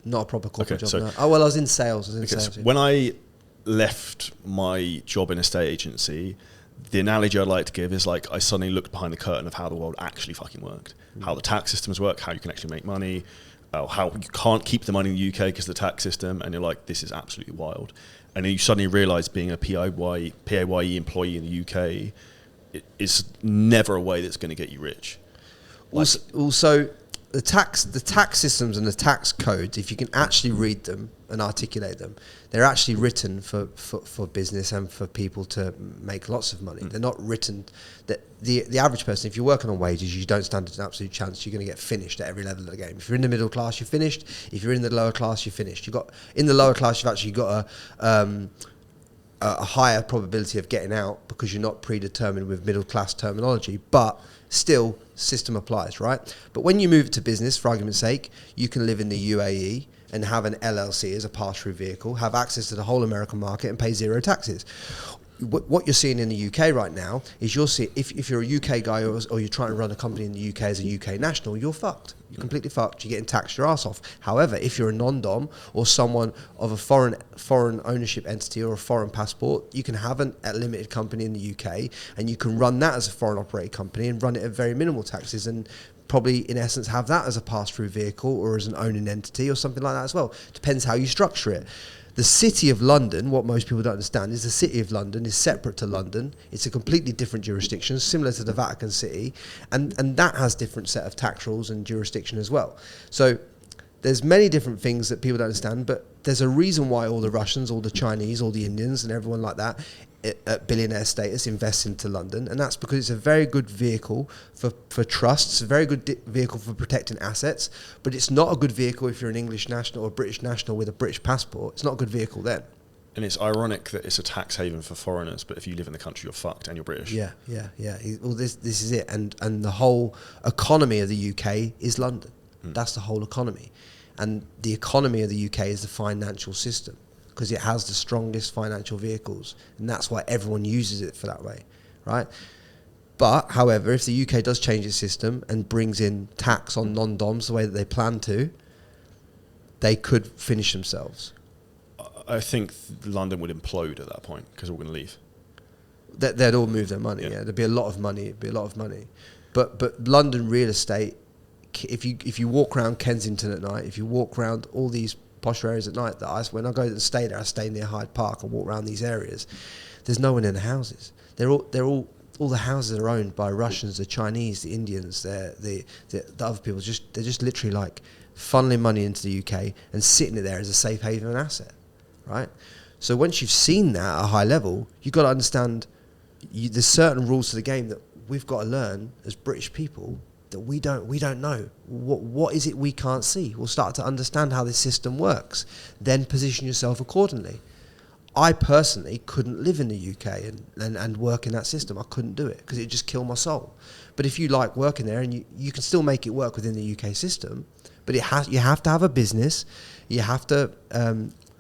Not a proper corporate job, no. Oh, well, I was in sales. So when I left my job in a estate agency, the analogy I'd like to give is like I suddenly looked behind the curtain of how the world actually fucking worked, how the tax systems work, how you can actually make money, how you can't keep the money in the UK because of the tax system, and you're like, this is absolutely wild. And then you suddenly realise being a PAYE employee in the UK is never a way that's going to get you rich. Also, the tax systems and the tax codes, if you can actually read them and articulate them, they're actually written for business and for people to make lots of money. They're not written that the average person, if you're working on wages, you don't stand an absolute chance you're going to get finished at every level of the game. If you're in the middle class, you're finished. If you're in the lower class, you're finished. In the lower class, you've actually got a higher probability of getting out because you're not predetermined with middle class terminology, but still system applies, right? But when you move it to business, for argument's sake, you can live in the UAE and have an LLC as a pass-through vehicle, have access to the whole American market and pay zero taxes. What you're seeing in the UK right now is you'll see, if you're a UK guy or you're trying to run a company in the UK as a UK national, you're fucked. You're completely fucked. You're getting taxed your ass off. However, if you're a non-dom or someone of a foreign ownership entity or a foreign passport, you can have a limited company in the UK and you can run that as a foreign operated company and run it at very minimal taxes and probably in essence have that as a pass-through vehicle or as an owning entity or something like that as well. Depends how you structure it. The City of London, what most people don't understand is the City of London is separate to London. It's a completely different jurisdiction, similar to the Vatican City, and that has different set of tax rules and jurisdiction as well. So there's many different things that people don't understand, but there's a reason why all the Russians, all the Chinese, all the Indians and everyone like that at billionaire status invests into London, and that's because it's a very good vehicle for trusts, a very good vehicle for protecting assets, but it's not a good vehicle if you're an English national or a British national with a British passport. It's not a good vehicle then. And it's ironic that it's a tax haven for foreigners, but if you live in the country, you're fucked and you're British. Yeah. Well, this is it, and the whole economy of the UK is London. That's the whole economy, and the economy of the UK is the financial system, because it has the strongest financial vehicles, and that's why everyone uses it for that way, right? But, however, if the UK does change its system and brings in tax on non-doms the way that they plan to, they could finish themselves. I think London would implode at that point because we're all going to leave. They'd all move their money, yeah. There'd be a lot of money. But London real estate, if you walk around Kensington at night, if you walk around all these posh areas at night, when I go and stay there, I stay near Hyde Park and walk around these areas. There's no one in the houses. They're all the houses are owned by Russians, the Chinese, the Indians, the other people. They're just literally like funneling money into the UK and sitting it there as a safe haven asset, right? So once you've seen that at a high level, you've got to understand there's certain rules to the game that we've got to learn as British people that we don't know. What is it we can't see? We'll start to understand how this system works, then position yourself accordingly. I personally couldn't live in the UK and work in that system. I couldn't do it because it would just kill my soul. But if you like working there, and you can still make it work within the UK system, but you have to have a business, you have to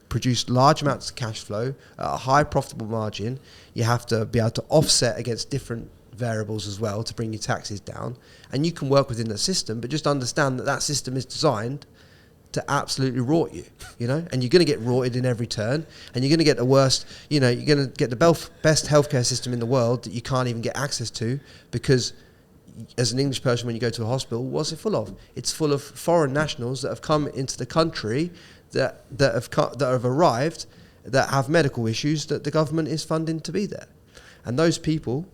produce large amounts of cash flow at a high profitable margin, you have to be able to offset against different variables as well to bring your taxes down, and you can work within the system, but just understand that system is designed to absolutely rort you, and you're going to get rorted in every turn, and you're going to get the worst, you're going to get the best healthcare system in the world that you can't even get access to, because as an English person, when you go to a hospital, what's it full of? It's full of foreign nationals that have come into the country that have arrived, that have medical issues that the government is funding to be there. And those people,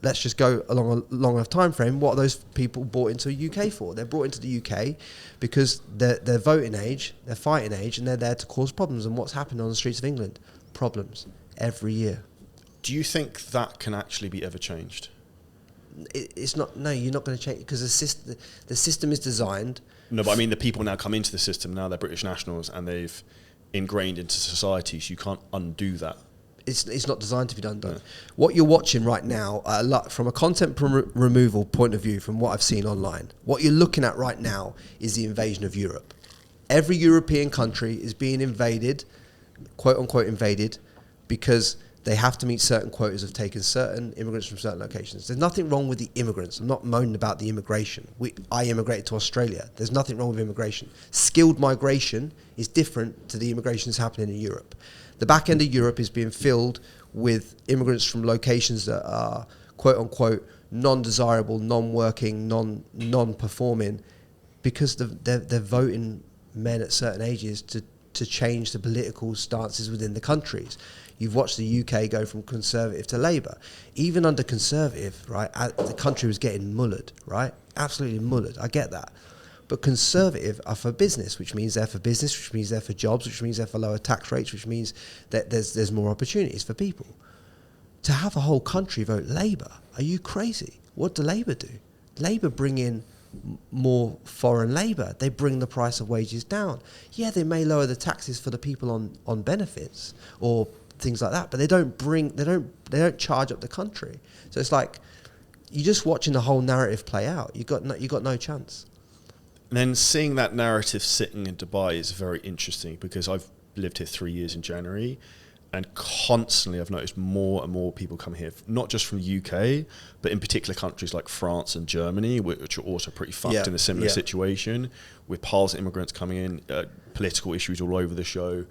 let's just go along a long enough time frame, what are those people brought into the UK for? They're brought into the UK because they're voting age, they're fighting age, and they're there to cause problems. And what's happening on the streets of England? Problems every year. Do you think that can actually be ever changed? It's not. No, you're not going to change, because the system is designed. No, but I mean, the people now come into the system, now they're British nationals and they've ingrained into society, so you can't undo that. It's not designed to be done. No. What you're watching right now, from a content removal point of view, from what I've seen online, what you're looking at right now is the invasion of Europe. Every European country is being invaded, quote unquote invaded, because they have to meet certain quotas of taking certain immigrants from certain locations. There's nothing wrong with the immigrants. I'm not moaning about the immigration. I immigrated to Australia. There's nothing wrong with immigration. Skilled migration is different to the immigration that's happening in Europe. The back end of Europe is being filled with immigrants from locations that are, quote unquote, non-desirable, non-working, non-performing, because they're voting men at certain ages to change the political stances within the countries. You've watched the UK go from Conservative to Labour. Even under Conservative, right, the country was getting mullered, right? Absolutely mullered. I get that. But Conservative are for business, which means they're for business, which means they're for jobs, which means they're for lower tax rates, which means that there's more opportunities for people. To have a whole country vote Labour, are you crazy? What do Labour do? Labour bring in more foreign labour. They bring the price of wages down. Yeah, they may lower the taxes for the people on benefits or things like that, but they don't charge up the country. So it's like you're just watching the whole narrative play out. You got no chance. And then seeing that narrative sitting in Dubai is very interesting, because I've lived here 3 years in January, and constantly I've noticed more and more people come here, not just from the UK, but in particular countries like France and Germany, which are also pretty fucked in a similar situation, with piles of immigrants coming in, political issues all over the show.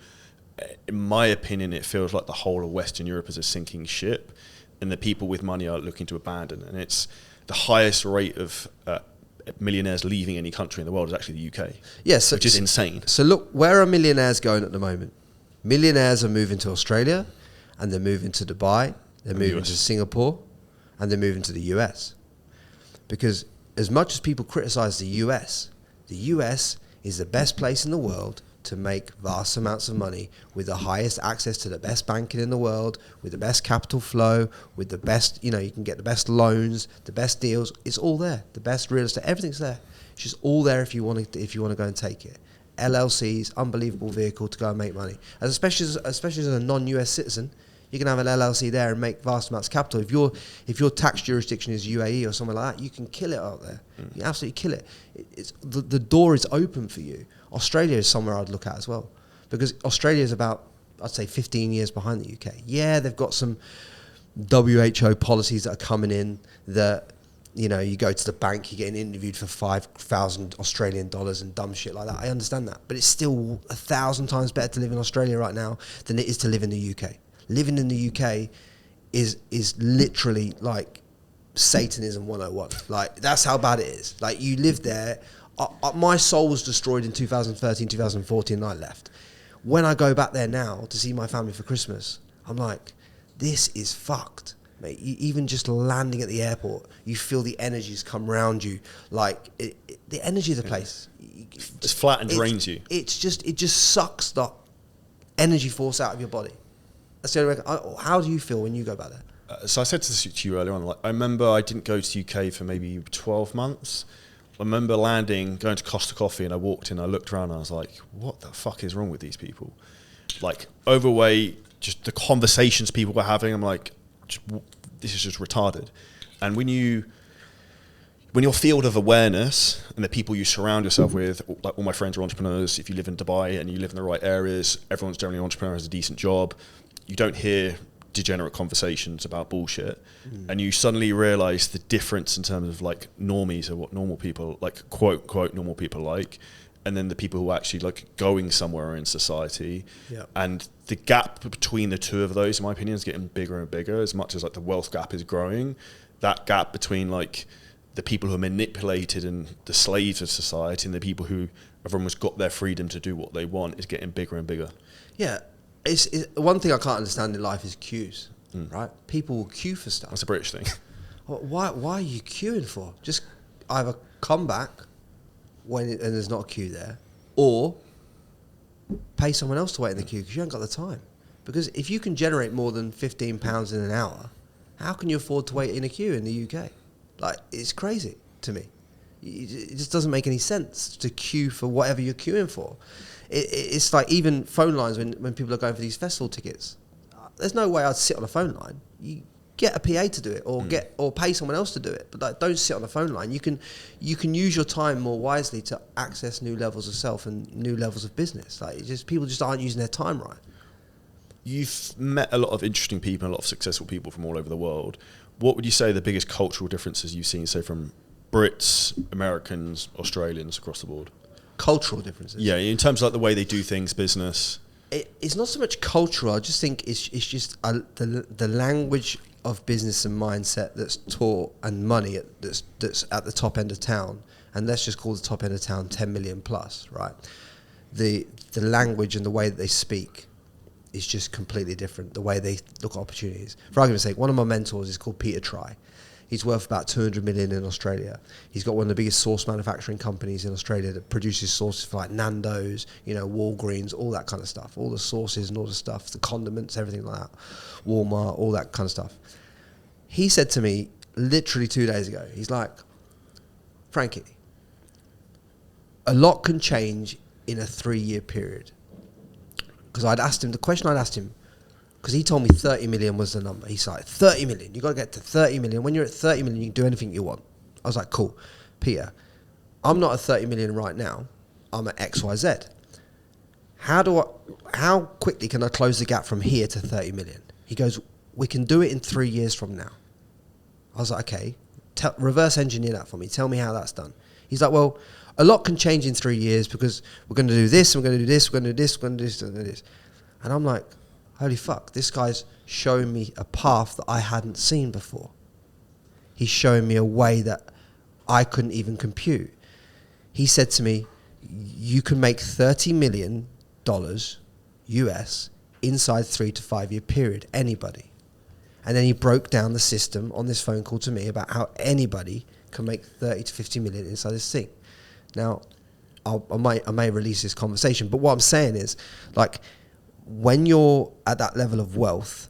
In my opinion, it feels like the whole of Western Europe is a sinking ship, and the people with money are looking to abandon. And it's the highest rate of millionaires leaving any country in the world is actually the UK. Yes, which is insane. So look, where are millionaires going at the moment? Millionaires are moving to Australia, and they're moving to Dubai, they're moving to Singapore, and they're moving to the US. Because as much as people criticize the US is the best place in the world to make vast amounts of money, with the highest access to the best banking in the world, with the best capital flow, with the best, you can get the best loans, the best deals. It's all there. The best real estate, everything's there. It's just all there if you want to go and take it. LLCs, unbelievable vehicle to go and make money. Especially as a non-US citizen, you can have an LLC there and make vast amounts of capital. If your tax jurisdiction is UAE or somewhere like that, you can kill it out there. You can absolutely kill it. It's the door is open for you. Australia is somewhere I'd look at as well, because Australia is about, I'd say, 15 years behind the UK. Yeah, they've got some WHO policies that are coming in that, you go to the bank, you're getting interviewed for 5,000 Australian dollars and dumb shit like that. I understand that. But it's still 1,000 times better to live in Australia right now than it is to live in the UK. Living in the UK is literally like Satanism 101. Like, that's how bad it is. Like, you live there. My soul was destroyed in 2013, 2014, and I left. When I go back there now to see my family for Christmas, I'm like, this is fucked. Mate, even just landing at the airport, you feel the energies come around you. Like, the energy of the place. It's flat and drains you. It just sucks the energy force out of your body. That's the only way. How do you feel when you go back there? So I said to you earlier on, like, I remember I didn't go to the UK for maybe 12 months. I remember landing, going to Costa Coffee, and I walked in, I looked around, and I was like, what the fuck is wrong with these people? Like, overweight, just the conversations people were having, I'm like, this is just retarded. And when your field of awareness and the people you surround yourself with, like all my friends are entrepreneurs, if you live in Dubai and you live in the right areas, everyone's generally an entrepreneur, has a decent job, you don't hear degenerate conversations about bullshit, and you suddenly realize the difference in terms of like normies or what normal people, like quote normal people like, and then the people who are actually like going somewhere in society. Yeah. And the gap between the two of those, in my opinion, is getting bigger and bigger. As much as like the wealth gap is growing, that gap between like the people who are manipulated and the slaves of society and the people who have almost got their freedom to do what they want is getting bigger and bigger. Yeah. It's one thing I can't understand in life is queues, right? People will queue for stuff. That's a British thing. Why are you queuing for? Just either come back and there's not a queue there, or pay someone else to wait in the queue because you haven't got the time. Because if you can generate more than £15 in an hour, how can you afford to wait in a queue in the UK? Like, it's crazy to me. It just doesn't make any sense to queue for whatever you're queuing for. It's like even phone lines when people are going for these festival tickets. There's no way I'd sit on a phone line. You get a PA to do it, or pay someone else to do it. But like, don't sit on the phone line. You can use your time more wisely to access new levels of self and new levels of business. Like, people just aren't using their time right. You've met a lot of interesting people, and a lot of successful people from all over the world. What would you say are the biggest cultural differences you've seen, say, from Brits, Americans, Australians across the board? Cultural differences? Yeah, in terms of like the way they do things, business. It's not so much cultural. I just think it's just the language of business and mindset that's taught, and money that's at the top end of town. And let's just call the top end of town 10 million plus, right? The language and the way that they speak is just completely different. The way they look at opportunities. For argument's sake, one of my mentors is called Peter Try. He's worth about 200 million in Australia. He's got one of the biggest sauce manufacturing companies in Australia that produces sauces for like Nando's, Walgreens, all that kind of stuff. All the sauces and all the stuff, the condiments, everything like that. Walmart, all that kind of stuff. He said to me literally 2 days ago, he's like, Frankie, a lot can change in a 3-year period. Because the question I'd asked him, because he told me 30 million was the number. He's like, 30 million, you got to get to 30 million. When you're at 30 million, you can do anything you want. I was like, cool. Peter, I'm not at 30 million right now. I'm at XYZ. How quickly can I close the gap from here to 30 million? He goes, we can do it in 3 years from now. I was like, okay, reverse engineer that for me. Tell me how that's done. He's like, well, a lot can change in 3 years because we're going to do this, we're going to do this, we're going to do this, we're going to do this, we're going to do this. And I'm like, holy fuck, this guy's showing me a path that I hadn't seen before. He's showing me a way that I couldn't even compute. He said to me, you can make $30 million US inside 3 to 5 year period, anybody. And then he broke down the system on this phone call to me about how anybody can make 30 to 50 million inside this thing. Now, I may release this conversation, but what I'm saying is, like, when you're at that level of wealth,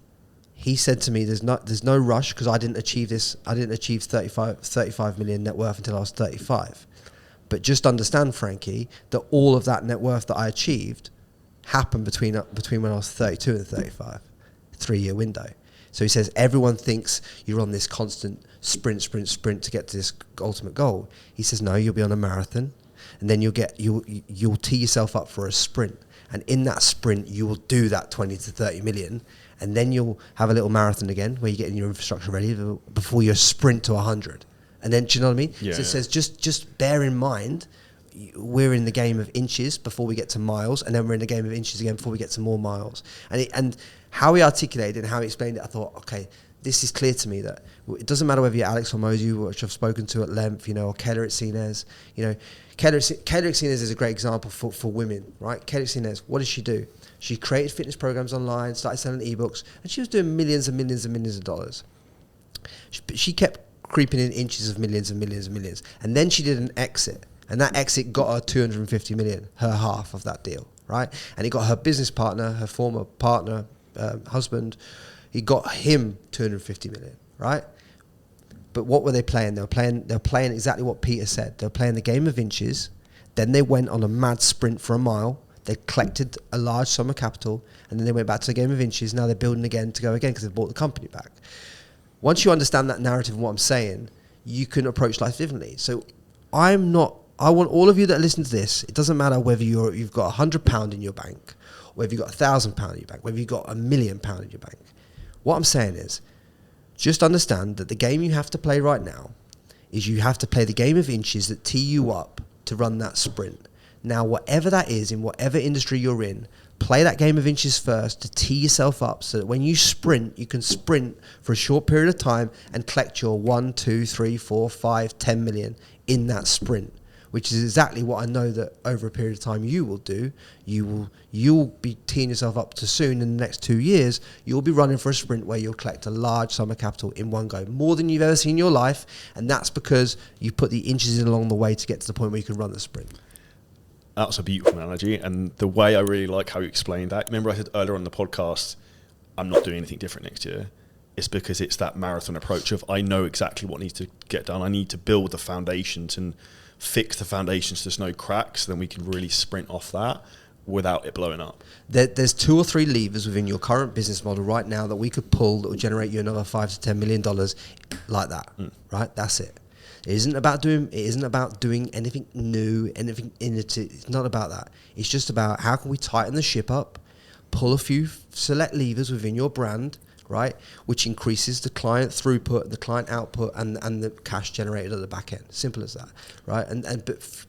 he said to me, there's no rush, because I didn't achieve 35 million net worth until I was 35. But just understand, Frankie, that all of that net worth that I achieved happened between when I was 32 and 35, 3-year window. So he says, everyone thinks you're on this constant sprint to get to this ultimate goal. He says, no, you'll be on a marathon, and then you'll tee yourself up for a sprint. And in that sprint, you will do that 20 to 30 million. And then you'll have a little marathon again where you're getting your infrastructure ready before you sprint to 100. And then, do you know what I mean? Yeah, so it says, just bear in mind, we're in the game of inches before we get to miles. And then we're in the game of inches again before we get to more miles. And how he articulated it and how he explained it, I thought, okay, this is clear to me that it doesn't matter whether you're Alex Hormozy, which I've spoken to at length, or Keller at Sinez. Keller at Sinez is a great example for women, right? Keller at Sinez, what does she do? She created fitness programs online, started selling ebooks, and she was doing millions and millions and millions of dollars. She kept creeping in inches of millions and millions and millions. And then she did an exit, and that exit got her 250 million, her half of that deal, right? And it got her business partner, her former partner, husband, he got him 250 million, right? But what were they playing? They were playing exactly what Peter said. They were playing the game of inches. Then they went on a mad sprint for a mile. They collected a large sum of capital, and then they went back to the game of inches. Now they're building again to go again because they've bought the company back. Once you understand that narrative and what I'm saying, you can approach life differently. So I want all of you that listen to this, it doesn't matter whether you've got £100 in your bank, or whether you've got £1,000 in your bank, whether you've got £1 million in your bank. What I'm saying is, just understand that the game you have to play right now is you have to play the game of inches that tee you up to run that sprint. Now, whatever that is, in whatever industry you're in, play that game of inches first to tee yourself up so that when you sprint, you can sprint for a short period of time and collect your 1, 2, 3, 4, 5, 10 million in that sprint, which is exactly what I know that over a period of time you will do. You'll be teeing yourself up to soon in the next 2 years. You'll be running for a sprint where you'll collect a large sum of capital in one go, more than you've ever seen in your life. And that's because you put the inches in along the way to get to the point where you can run the sprint. That's a beautiful analogy, and the way I really like how you explained that. Remember I said earlier on the podcast, I'm not doing anything different next year. It's because it's that marathon approach of I know exactly what needs to get done. I need to build the foundations and fix the foundations so there's no cracks, then we can really sprint off that without it blowing up. There's 2 or 3 levers within your current business model right now that we could pull that will generate you another $5 to $10 million like that, right? That's it. It isn't about doing anything new, anything innovative. It's not about that. It's just about how can we tighten the ship up, pull a few select levers within your brand, right, which increases the client throughput, the client output, and the cash generated at the back end. Simple as that, right?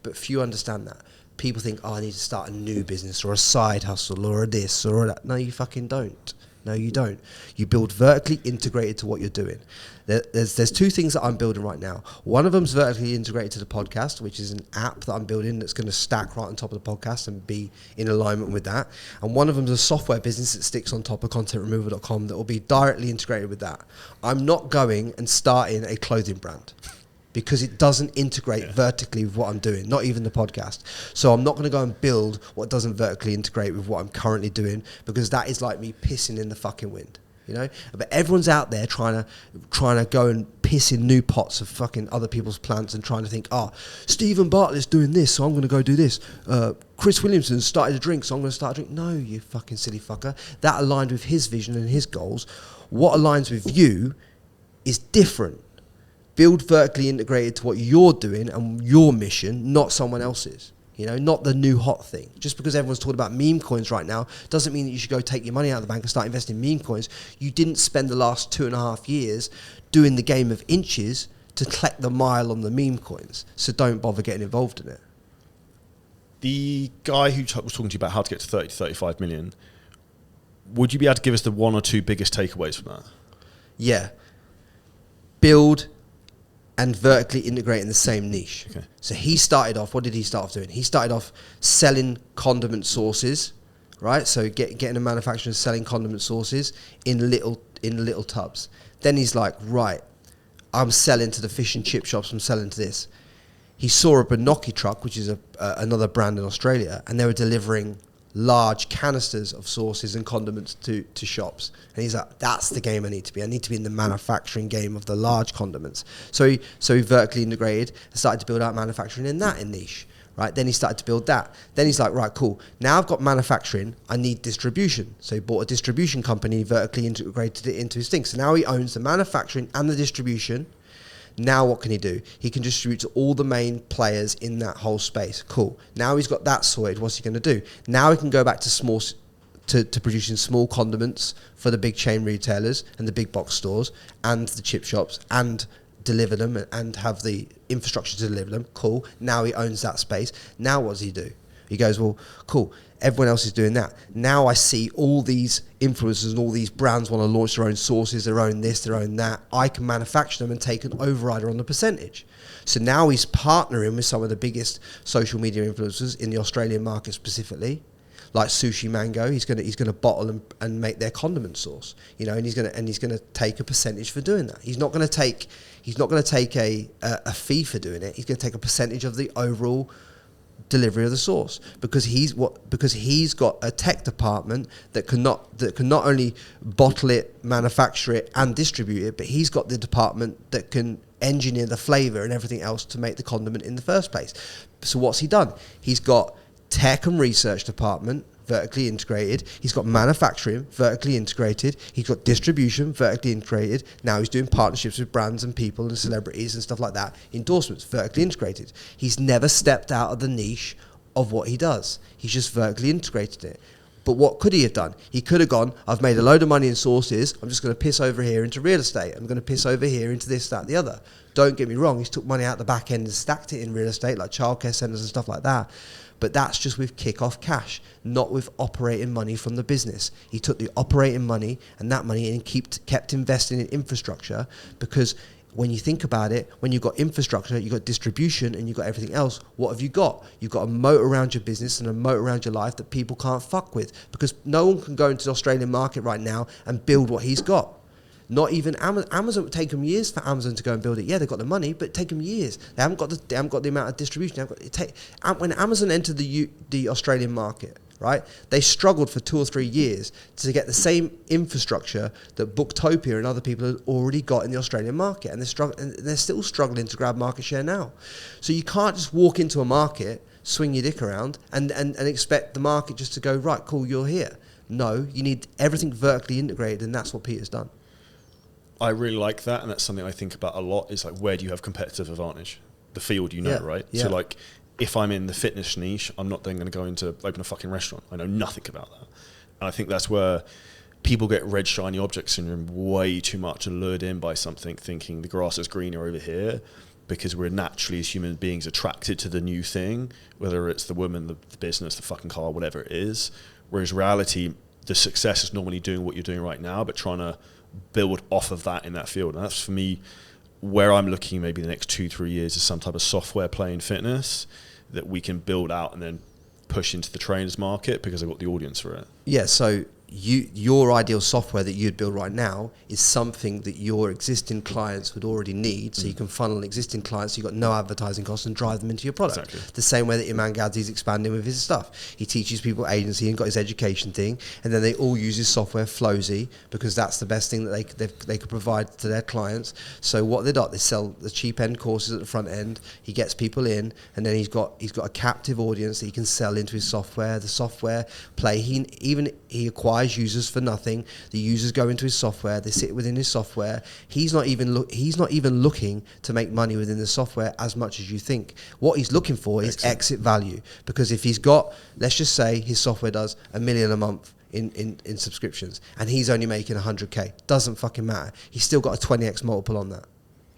But few understand that. People think, oh, I need to start a new business or a side hustle or a this or a that. No, you fucking don't. No, you don't. You build vertically integrated to what you're doing. There's 2 things that I'm building right now. One of them's vertically integrated to the podcast, which is an app that I'm building that's going to stack right on top of the podcast and be in alignment with that. And one of them's a software business that sticks on top of contentremover.com that will be directly integrated with that. I'm not going and starting a clothing brand, because it doesn't integrate vertically with what I'm doing, not even the podcast. So I'm not going to go and build what doesn't vertically integrate with what I'm currently doing, because that is like me pissing in the fucking wind, you know? But everyone's out there trying to go and piss in new pots of fucking other people's plants and trying to think, Stephen Bartlett's doing this, so I'm going to go do this. Chris Williamson started a drink, so I'm going to start a drink. No, you fucking silly fucker. That aligned with his vision and his goals. What aligns with you is different. Build vertically integrated to what you're doing and your mission, not someone else's. You know, not the new hot thing. Just because everyone's talking about meme coins right now doesn't mean that you should go take your money out of the bank and start investing in meme coins. You didn't spend the last 2.5 years doing the game of inches to collect the mile on the meme coins. So don't bother getting involved in it. The guy who was talking to you about how to get to 30 to 35 million, would you be able to give us the 1 or 2 biggest takeaways from that? Yeah. Build and vertically integrate in the same niche. Okay. So he started off, what did he start off doing? He started off selling condiment sauces, right? So getting a manufacturer selling condiment sauces in little tubs. Then he's like, right, I'm selling to the fish and chip shops, I'm selling to this. He saw a Binoki truck, which is another brand in Australia, and they were delivering large canisters of sauces and condiments to shops. And he's like, that's the game I need to be. I need to be in the manufacturing game of the large condiments. So he vertically integrated and started to build out manufacturing in that niche, right? Then he started to build that. Then he's like, right, cool. Now I've got manufacturing, I need distribution. So he bought a distribution company, vertically integrated it into his thing. So now he owns the manufacturing and the distribution. Now what can he do? He can distribute to all the main players in that whole space. Cool. Now he's got that sorted. What's he going to do? Now he can go back to producing small condiments for the big chain retailers and the big box stores and the chip shops and deliver them and have the infrastructure to deliver them. Cool. Now he owns that space. Now what does he do? He goes, well, cool. Everyone else is doing that. Now I see all these influencers and all these brands want to launch their own sauces, their own this, their own that. I can manufacture them and take an overrider on the percentage. So now he's partnering with some of the biggest social media influencers in the Australian market specifically, like Sushi Mango. He's gonna bottle and make their condiment sauce, you know, and he's gonna take a percentage for doing that. He's not gonna take a fee for doing it. He's gonna take a percentage of the overall delivery of the sauce, because he's got a tech department that can not only bottle it, manufacture it and distribute it, but he's got the department that can engineer the flavor and everything else to make the condiment in the first place. So what's he done? He's got tech and research department vertically integrated. He's got manufacturing vertically integrated. He's got distribution vertically integrated. Now he's doing partnerships with brands and people and celebrities and stuff like that. Endorsements vertically integrated. He's never stepped out of the niche of what he does. He's just vertically integrated it. But what could he have done? He could have gone, I've made a load of money in sauces. I'm just going to piss over here into real estate. I'm going to piss over here into this, that, the other. Don't get me wrong. He's took money out the back end and stacked it in real estate, like childcare centres and stuff like that. But that's just with kick-off cash, not with operating money from the business. He took the operating money and that money and kept investing in infrastructure, because when you think about it, when you've got infrastructure, you've got distribution, and you've got everything else, what have you got? You've got a moat around your business and a moat around your life that people can't fuck with, because no one can go into the Australian market right now and build what he's got. Not even Amazon. Amazon would take them years for Amazon to go and build it. Yeah, they've got the money, but it take them years. They haven't got the amount of distribution. When Amazon entered the Australian market, right, they struggled for 2 or 3 years to get the same infrastructure that Booktopia and other people had already got in the Australian market, and they're still struggling to grab market share now. So you can't just walk into a market, swing your dick around, and expect the market just to go, right, cool, you're here. No, you need everything vertically integrated, and that's what Peter's done. I really like that, and that's something I think about a lot, is like, where do you have competitive advantage? The field, right? Yeah. So like, if I'm in the fitness niche, I'm not then going to go into open a fucking restaurant. I know nothing about that. And I think that's where people get red shiny object syndrome way too much and lured in by something, thinking the grass is greener over here, because we're naturally, as human beings, attracted to the new thing, whether it's the woman, the business, the fucking car, whatever it is. Whereas reality, the success is normally doing what you're doing right now, but trying to build off of that in that field. And that's, for me, where I'm looking maybe the next 2-3 years, is some type of software play in fitness that we can build out and then push into the trainers market, because I've got the audience for it. Yeah, so your ideal software that you'd build right now is something that your existing clients would already need, so you can funnel existing clients, so you've got no advertising costs, and drive them into your product. Exactly. The same way that Iman Gadzhi's expanding with his stuff. He teaches people agency and got his education thing, and then they all use his software, Flowsy, because that's the best thing that they could provide to their clients. So what they sell the cheap end courses at the front end. He gets people in, and then he's got a captive audience that he can sell into his software. The software play, he acquires users for nothing. The users go into his software, they sit within his software. He's not even looking to make money within the software as much as you think. What he's looking for is exit value, because if he's got, let's just say his software does $1 million a month in subscriptions, and he's only making 100k, doesn't fucking matter. He's still got a 20x multiple on that,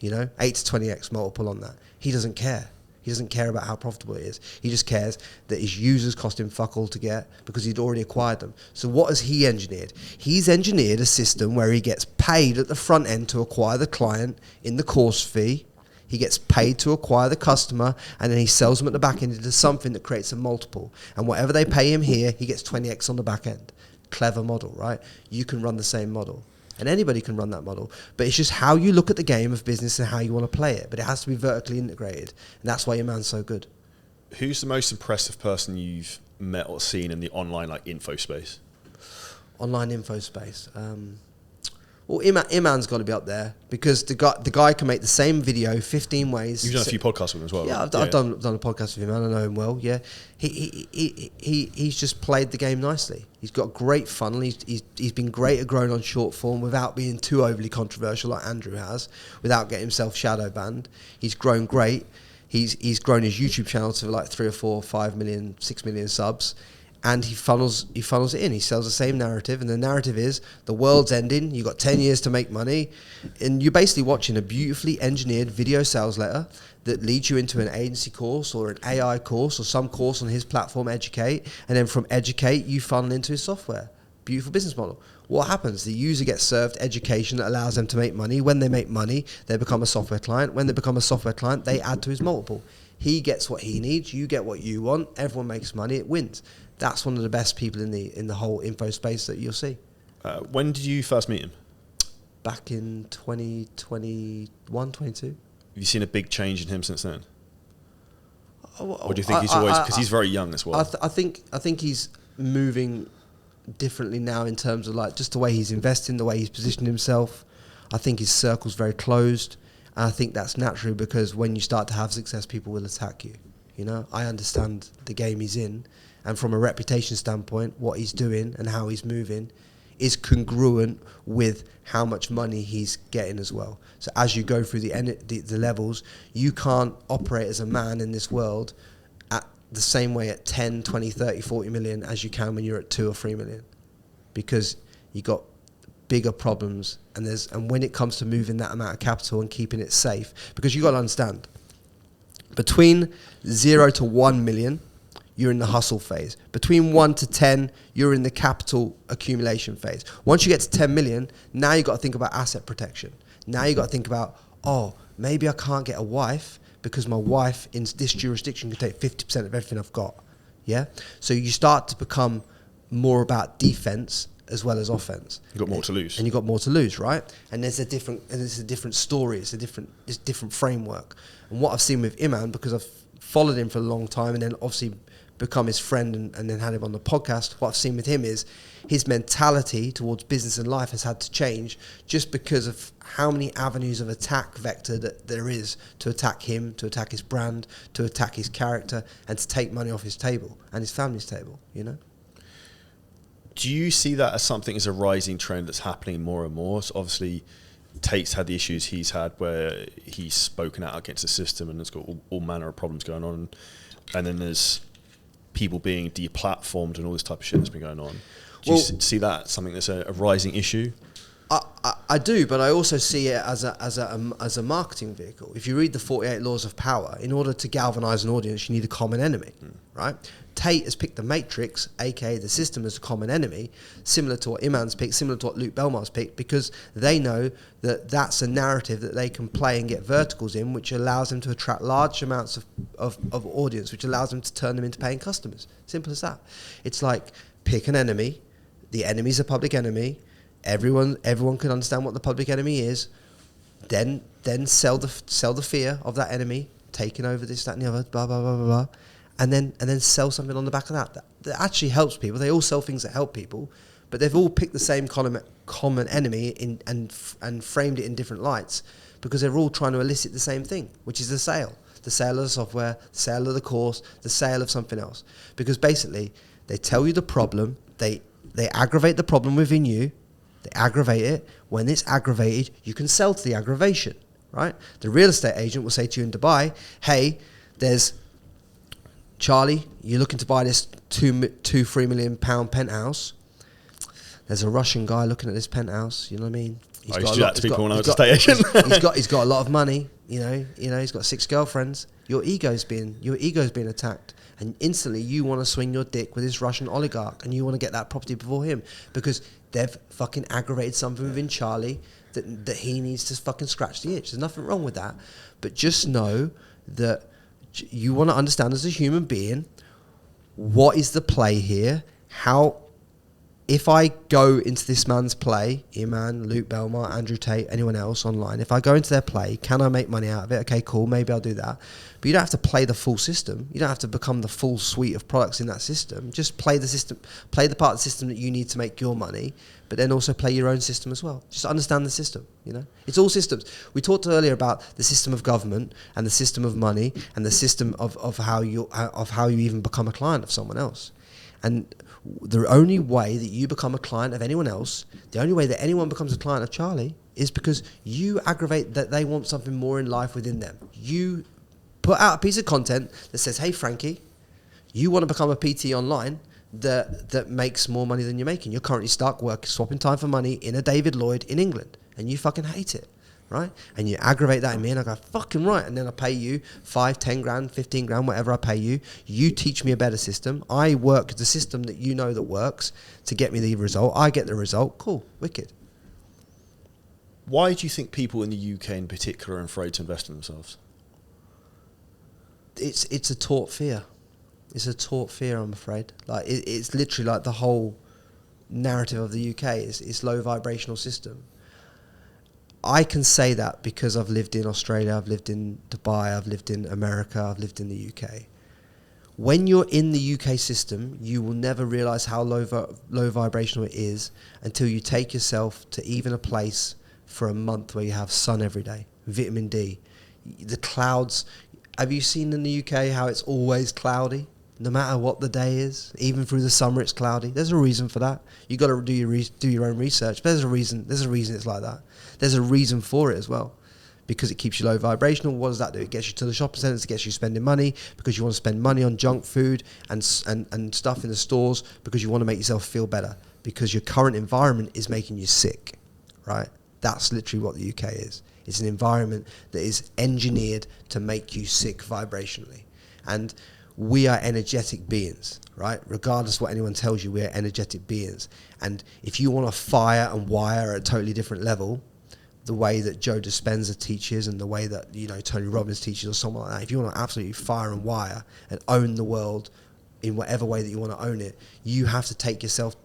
8 to 20x multiple on that. He doesn't care. He doesn't care about how profitable it is. He just cares that his users cost him fuck all to get, because he'd already acquired them. So what has he engineered? He's engineered a system where he gets paid at the front end to acquire the client in the course fee. He gets paid to acquire the customer, and then he sells them at the back end into something that creates a multiple. And whatever they pay him here, he gets 20x on the back end. Clever model, right? You can run the same model. And anybody can run that model. But it's just how you look at the game of business and how you want to play it. But it has to be vertically integrated. And that's why your man's so good. Who's the most impressive person you've met or seen in the online info space? Online info space. Well, Iman's got to be up there, because the guy can make the same video 15 ways. You've done a few podcasts with him as well. Yeah, I've done a podcast with him, and I know him well. Yeah, he's just played the game nicely. He's got a great funnel. He's been great at growing on short form without being too overly controversial like Andrew has, without getting himself shadow banned. He's grown great. He's grown his YouTube channel to like 3 or 4 or 5 million, 6 million subs. And he funnels it in. He sells the same narrative, and the narrative is the world's ending. You've got 10 years to make money, and you're basically watching a beautifully engineered video sales letter that leads you into an agency course or an AI course or some course on his platform, Educate, and then from Educate you funnel into his software. Beautiful business model. What happens? The user gets served education that allows them to make money. When they make money, they become a software client. When they become a software client, they add to his multiple. He gets what he needs. You get what you want. Everyone makes money. It wins. That's one of the best people in the whole info space that you'll see. When did you first meet him? Back in 2021, 22. Have you seen a big change in him since then? Or do you think he's always, because he's very young as well? I think he's moving differently now in terms of like just the way he's investing, the way he's positioned himself. I think his circle's very closed, and I think that's natural, because when you start to have success, people will attack you. I understand the game he's in, and from a reputation standpoint, what he's doing and how he's moving is congruent with how much money he's getting as well. So as you go through the levels, you can't operate as a man in this world at the same way at 10, 20, 30, 40 million as you can when you're at 2 or 3 million, because you got bigger problems, and when it comes to moving that amount of capital and keeping it safe, because you got to understand, between 0 to 1 million, you're in the hustle phase. Between 1 to 10, you're in the capital accumulation phase. Once you get to 10 million, now you've got to think about asset protection. Now you've got to think about, oh, maybe I can't get a wife because my wife in this jurisdiction can take 50% of everything I've got. Yeah? So you start to become more about defense as well as offense. You've got more to lose. And you've got more to lose, right? And there's a different story. It's a different framework. And what I've seen with Iman, because I've followed him for a long time and then obviously become his friend and then had him on the podcast, what I've seen with him is his mentality towards business and life has had to change just because of how many avenues of attack vector that there is to attack him, to attack his brand, to attack his character, and to take money off his table and his family's table, you know? Do you see that as something as a rising trend that's happening more and more? So obviously, Tate's had the issues he's had where he's spoken out against the system and has got all manner of problems going on. And then there's people being deplatformed and all this type of shit that's been going on. Do you see that as something that's a rising issue? I do, but I also see it as a marketing vehicle. If you read the 48 Laws of Power, in order to galvanize an audience, you need a common enemy, right? Tate has picked the Matrix, aka the system, as a common enemy, similar to what Iman's picked, similar to what Luke Belmar's picked, because they know that that's a narrative that they can play and get verticals in, which allows them to attract large amounts of audience, which allows them to turn them into paying customers. Simple as that. It's like, pick an enemy. The enemy's a public enemy. Everyone can understand what the public enemy is. Then sell the fear of that enemy, taking over this, that, and the other, blah blah blah blah blah, and then sell something on the back of that actually helps people. They all sell things that help people, but they've all picked the same common enemy and framed it in different lights because they're all trying to elicit the same thing, which is the sale of the software, the sale of the course, the sale of something else. Because basically, they tell you the problem, they aggravate the problem within you. They aggravate it. When it's aggravated, you can sell to the aggravation, right? The real estate agent will say to you in Dubai, hey, there's Charlie, you're looking to buy this 3 million pound penthouse. There's a Russian guy looking at this penthouse, you know what I mean? I used to do that to people when I was a estate agent. He's got a lot of money, you know, he's got 6 girlfriends. Your ego's being attacked. And instantly you want to swing your dick with this Russian oligarch and you want to get that property before him because they've fucking aggravated something within Charlie that he needs to fucking scratch the itch. There's nothing wrong with that. But just know that you want to understand as a human being, what is the play here? If I go into this man's play, Iman, Luke Belmar, Andrew Tate, anyone else online, if I go into their play, can I make money out of it? Okay, cool, maybe I'll do that. But you don't have to play the full system. You don't have to become the full suite of products in that system. Just play the system, play the part of the system that you need to make your money, but then also play your own system as well. Just understand the system, you know? It's all systems. We talked earlier about the system of government and the system of money and the system of how you even become a client of someone else. And the only way that you become a client of anyone else, the only way that anyone becomes a client of Charlie is because you aggravate that they want something more in life within them. You put out a piece of content that says, hey, Frankie, you want to become a PT online that makes more money than you're making. You're currently stuck swapping time for money in a David Lloyd in England, and you fucking hate it. Right? And you aggravate that in me and I go, fucking right. And then I pay you 5, 10 grand, 15 grand, whatever I pay you. You teach me a better system. I work the system that you know that works to get me the result. I get the result. Cool. Wicked. Why do you think people in the UK in particular are afraid to invest in themselves? It's a taught fear. It's a taught fear, I'm afraid. Like it's literally like the whole narrative of the UK is low vibrational system. I can say that because I've lived in Australia, I've lived in Dubai, I've lived in America, I've lived in the UK. When you're in the UK system, you will never realise how low vibrational it is until you take yourself to even a place for a month where you have sun every day, vitamin D. The clouds, have you seen in the UK how it's always cloudy? No matter what the day is, even through the summer it's cloudy. There's a reason for that. You got to do your own research. But there's a reason it's like that. There's a reason for it as well, because it keeps you low vibrational. What does that do? It gets you to the shopping centres, it gets you spending money because you want to spend money on junk food and stuff in the stores because you want to make yourself feel better because your current environment is making you sick, right? That's literally what the UK is. It's an environment that is engineered to make you sick vibrationally. And we are energetic beings, right? Regardless of what anyone tells you, we are energetic beings. And if you want to fire and wire at a totally different level, the way that Joe Dispenza teaches and the way that, you know, Tony Robbins teaches or someone like that, if you want to absolutely fire and wire and own the world in whatever way that you want to own it, you have to take yourself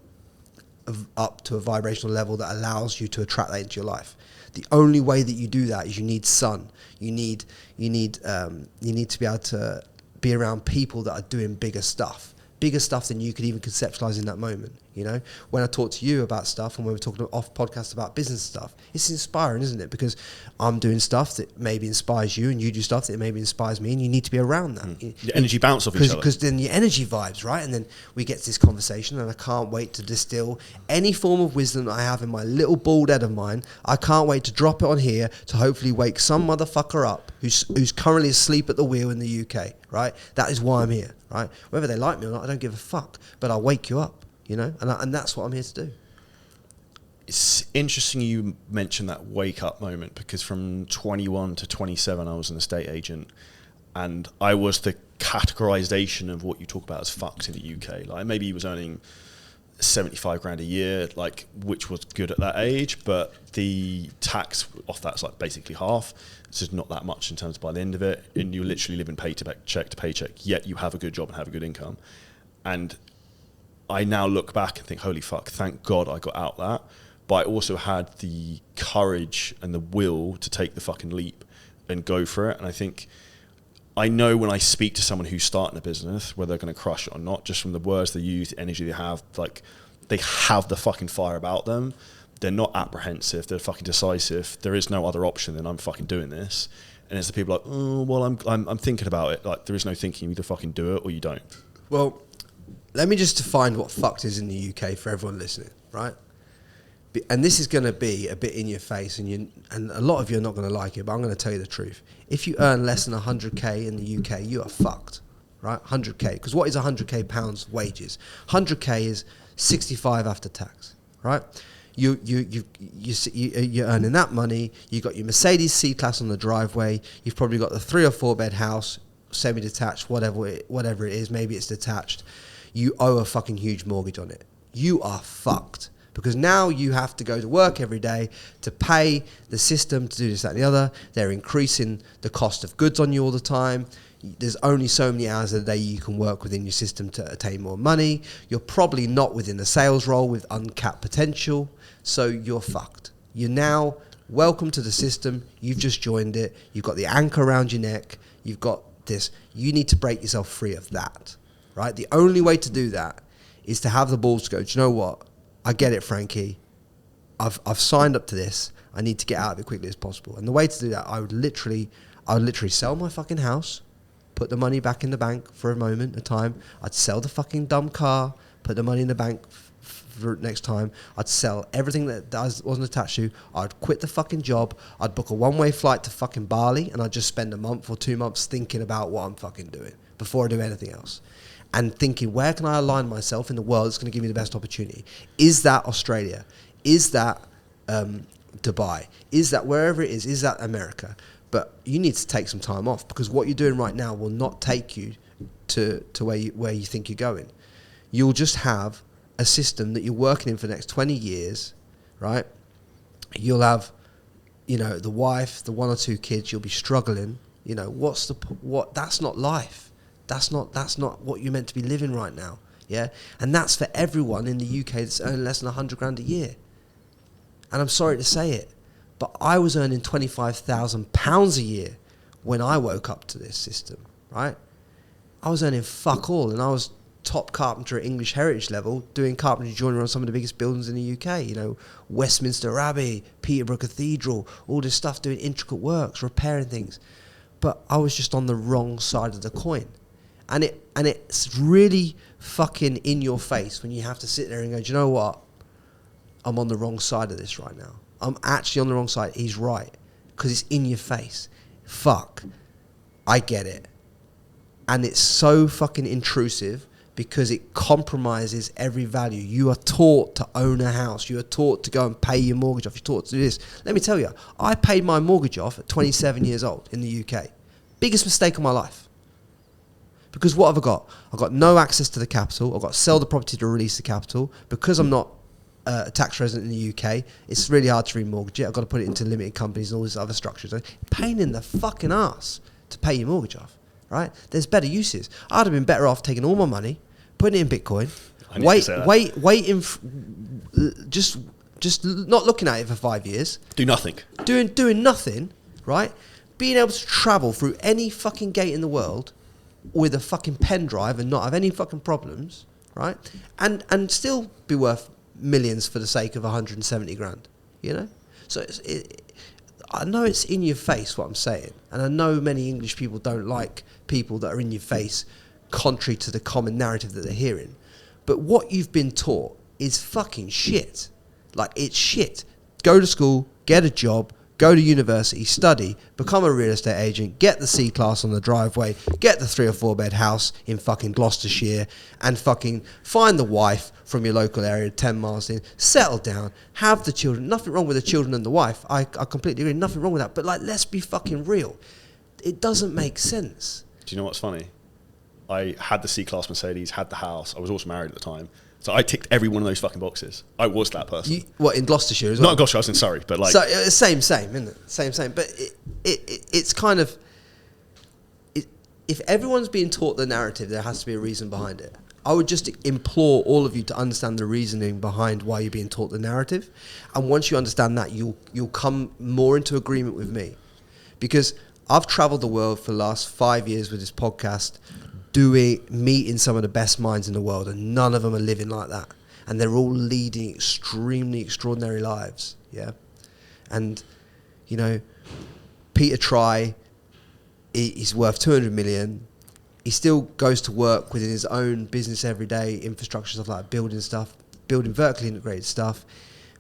up to a vibrational level that allows you to attract that into your life. The only way that you do that is you need sun. You need to be able to be around people that are doing bigger stuff than you could even conceptualize in that moment. You know, when I talk to you about stuff and when we're talking off podcast about business stuff, it's inspiring, isn't it? Because I'm doing stuff that maybe inspires you and you do stuff that maybe inspires me, and you need to be around that. The energy bounce off each other. Because then the energy vibes, right? And then we get to this conversation, and I can't wait to distill any form of wisdom that I have in my little bald head of mine. I can't wait to drop it on here to hopefully wake some motherfucker up who's currently asleep at the wheel in the UK, right? That is why I'm here, right? Whether they like me or not, I don't give a fuck, but I'll wake you up, you know? And that's what I'm here to do. It's interesting you mentioned that wake up moment, because from 21 to 27, I was an estate agent, and I was the categorization of what you talk about as fucked in the UK. Like, maybe he was earning 75 grand a year, like, which was good at that age, but the tax off that's like basically half. It's just not that much in terms of by the end of it, and you're literally living paycheck to paycheck, yet you have a good job and have a good income. And I now look back and think, holy fuck, thank God I got out that. But I also had the courage and the will to take the fucking leap and go for it. And I think I know when I speak to someone who's starting a business, whether they're going to crush it or not, just from the words they use, the energy they have, like, they have the fucking fire about them. They're not apprehensive. They're fucking decisive. There is no other option than I'm fucking doing this. And it's the people like, oh, well, I'm thinking about it. Like, there is no thinking. You either fucking do it or you don't. Well, let me just define what fucked is in the UK for everyone listening, right? And this is going to be a bit in your face, and a lot of you are not going to like it, but I'm going to tell you the truth. If you earn less than 100k in the UK, you are fucked, right? 100k, because what is 100k pounds wages? 100k is 65 after tax, right? You're earning that money. You got your Mercedes C-Class on the driveway. You've probably got the 3 or 4 bed house, semi-detached, whatever it is. Maybe it's detached. You owe a fucking huge mortgage on it. You are fucked. Because now you have to go to work every day to pay the system to do this, that, and the other. They're increasing the cost of goods on you all the time. There's only so many hours a day you can work within your system to attain more money. You're probably not within a sales role with uncapped potential, so you're fucked. You're now welcome to the system. You've just joined it. You've got the anchor around your neck. You've got this. You need to break yourself free of that, right? The only way to do that is to have the balls to go, do you know what? I get it, Frankie. I've signed up to this. I need to get out of it quickly as possible. And the way to do that, I would literally sell my fucking house, put the money back in the bank for a moment, a time. I'd sell the fucking dumb car, put the money in the bank for next time. I'd sell everything that wasn't attached to. I'd quit the fucking job. I'd book a one-way flight to fucking Bali, and I'd just spend a month or 2 months thinking about what I'm fucking doing before I do anything else. And thinking, where can I align myself in the world that's going to give me the best opportunity? Is that Australia? Is that Dubai? Is that wherever it is? Is that America? But you need to take some time off, because what you're doing right now will not take you to where you think you're going. You'll just have a system that you're working in for the next 20 years, right? You'll have, the wife, the 1 or 2 kids. You'll be struggling. What? That's not life. That's not what you're meant to be living right now, yeah? And that's for everyone in the UK that's earning less than 100 grand a year. And I'm sorry to say it, but I was earning £25,000 a year when I woke up to this system, right? I was earning fuck all, and I was top carpenter at English Heritage level, doing carpentry joinery on some of the biggest buildings in the UK, Westminster Abbey, Peterborough Cathedral, all this stuff, doing intricate works, repairing things. But I was just on the wrong side of the coin. And it's really fucking in your face when you have to sit there and go, do you know what? I'm on the wrong side of this right now. I'm actually on the wrong side. He's right. Because it's in your face. Fuck. I get it. And it's so fucking intrusive because it compromises every value. You are taught to own a house. You are taught to go and pay your mortgage off. You're taught to do this. Let me tell you, I paid my mortgage off at 27 years old in the UK. Biggest mistake of my life. Because what have I got? I've got no access to the capital. I've got to sell the property to release the capital. Because I'm not a tax resident in the UK, it's really hard to remortgage it. I've got to put it into limited companies and all these other structures. Pain in the fucking ass to pay your mortgage off, right? There's better uses. I'd have been better off taking all my money, putting it in Bitcoin, just not looking at it for 5 years. Do nothing. Doing nothing, right? Being able to travel through any fucking gate in the world with a fucking pen drive and not have any fucking problems, right? And still be worth millions for the sake of 170 grand, you know? So I know it's in your face what I'm saying, and I know many English people don't like people that are in your face contrary to the common narrative that they're hearing. But what you've been taught is fucking shit. Like, it's shit. Go to school, get a job, go to university, study, become a real estate agent, get the C-class on the driveway, get the 3 or 4 bed house in fucking Gloucestershire, and fucking find the wife from your local area 10 miles in, settle down, have the children. Nothing wrong with the children and the wife. I completely agree. Nothing wrong with that. But, like, let's be fucking real. It doesn't make sense. Do you know what's funny? I had the C-Class Mercedes, had the house. I was also married at the time. So I ticked every one of those fucking boxes. I was that person. What, in Gloucestershire as well? Not in Gloucestershire, I was in Surrey, but like... So, same, isn't it? Same. But it's kind of... if everyone's being taught the narrative, there has to be a reason behind it. I would just implore all of you to understand the reasoning behind why you're being taught the narrative. And once you understand that, you'll come more into agreement with me. Because I've travelled the world for the last 5 years with this podcast, meeting some of the best minds in the world, and none of them are living like that, and they're all leading extremely extraordinary lives. Yeah. And you know, Peter Try, he's worth 200 million. He still goes to work within his own business every day, infrastructure stuff, like building vertically integrated stuff,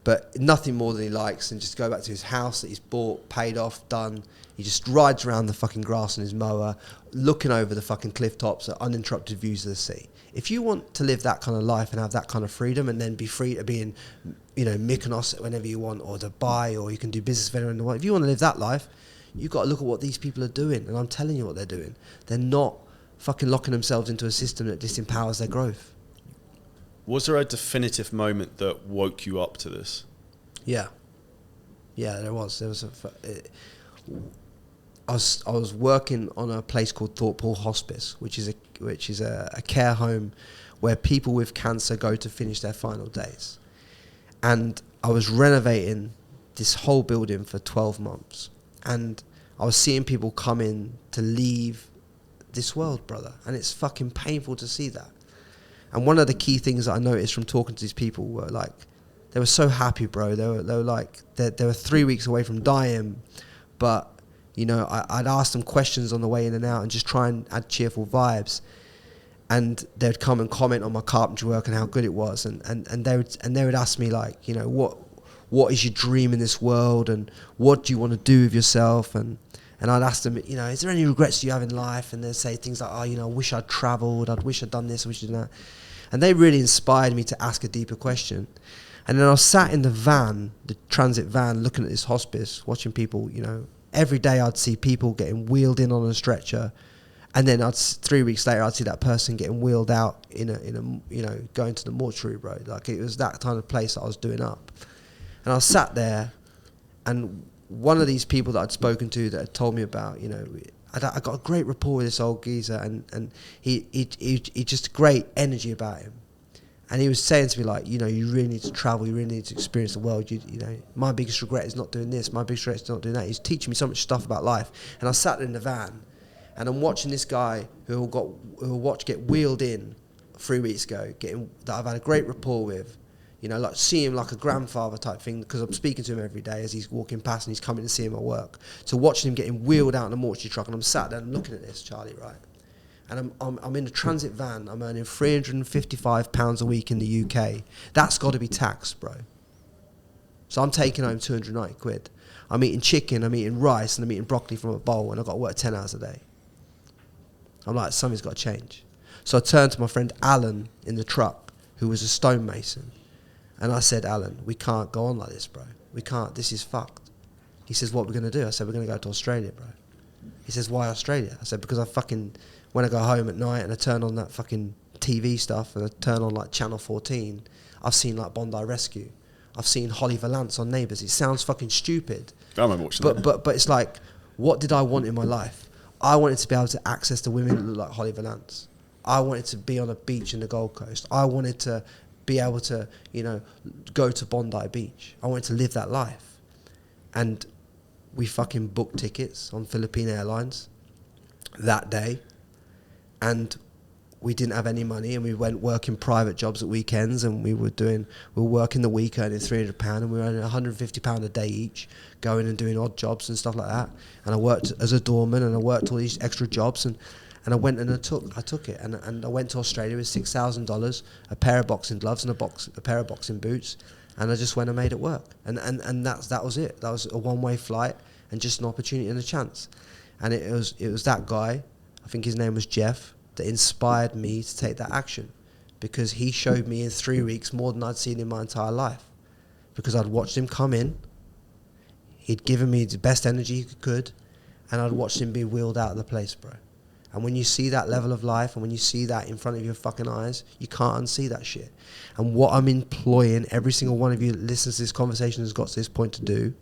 but nothing more than he likes, and just go back to his house that he's bought, paid off, done. He just rides around the fucking grass on his mower, looking over the fucking cliff tops at uninterrupted views of the sea. If you want to live that kind of life and have that kind of freedom, and then be free to be in, you know, Mykonos whenever you want, or Dubai, or you can do business anywhere in the world. If you want to live that life, you've got to look at what these people are doing. And I'm telling you what they're doing. They're not fucking locking themselves into a system that disempowers their growth. Was there a definitive moment that woke you up to this? Yeah, there was. I was working on a place called Thorpe Hall Hospice, which is a care home where people with cancer go to finish their final days. And I was renovating this whole building for 12 months. And I was seeing people come in to leave this world, brother. And it's fucking painful to see that. And one of the key things that I noticed from talking to these people were like, they were so happy, bro. They were like, they were 3 weeks away from dying, but you know, I'd ask them questions on the way in and out and just try and add cheerful vibes. And they'd come and comment on my carpentry work and how good it was. And they would ask me, like, you know, what is your dream in this world, and what do you want to do with yourself? And I'd ask them, you know, is there any regrets you have in life? And they'd say things like, oh, you know, I wish I'd travelled. I wish I'd done this. I wish I'd done that. And they really inspired me to ask a deeper question. And then I was sat in the van, the transit van, looking at this hospice, watching people, you know. Every day I'd see people getting wheeled in on a stretcher, and then 3 weeks later I'd see that person getting wheeled out in a you know, going to the mortuary, bro. Like, it was that kind of place that I was doing up. And I was sat there, and one of these people that I'd spoken to that had told me about, you know, I got a great rapport with this old geezer, and he just great energy about him. And he was saying to me, like, you know, you really need to travel, you really need to experience the world. You know, my biggest regret is not doing this, my biggest regret is not doing that. He's teaching me so much stuff about life. And I sat in the van, and I'm watching this guy who watched get wheeled in 3 weeks ago, that I've had a great rapport with, you know, like see him like a grandfather type thing, because I'm speaking to him every day as he's walking past and he's coming to see my work. So watching him getting wheeled out in a mortuary truck, and I'm sat there and looking at this, Charlie, right? And I'm in a transit van. I'm earning £355 a week in the UK. That's got to be taxed, bro. So I'm taking home 290 quid. I'm eating chicken, I'm eating rice, and I'm eating broccoli from a bowl, and I've got to work 10 hours a day. I'm like, something's got to change. So I turned to my friend Alan in the truck, who was a stonemason. And I said, Alan, we can't go on like this, bro. We can't. This is fucked. He says, what are we going to do? I said, we're going to go to Australia, bro. He says, why Australia? I said, because when I go home at night and I turn on that fucking TV stuff and I turn on like Channel 14, I've seen like Bondi Rescue. I've seen Holly Valance on Neighbours. It sounds fucking stupid. I remember watching that. But it's like, what did I want in my life? I wanted to be able to access the women that look like Holly Valance. I wanted to be on a beach in the Gold Coast. I wanted to be able to, go to Bondi Beach. I wanted to live that life. And we fucking booked tickets on Philippine Airlines that day. And we didn't have any money, and we went working private jobs at weekends, and we were working the week, earning £300, and we were earning £150 a day each, going and doing odd jobs and stuff like that. And I worked as a doorman, and I worked all these extra jobs, and I went and I took it, and I went to Australia with $6,000, a pair of boxing gloves and a pair of boxing boots, and I just went and made it work. And that was it. That was a one-way flight, and just an opportunity and a chance. And it was that guy, I think his name was Jeff, that inspired me to take that action, because he showed me in 3 weeks more than I'd seen in my entire life, because I'd watched him come in, he'd given me the best energy he could, and I'd watched him be wheeled out of the place, bro. And when you see that level of life, and when you see that in front of your fucking eyes, you can't unsee that shit. And what I'm employing every single one of you that listens to this conversation has got to this point to do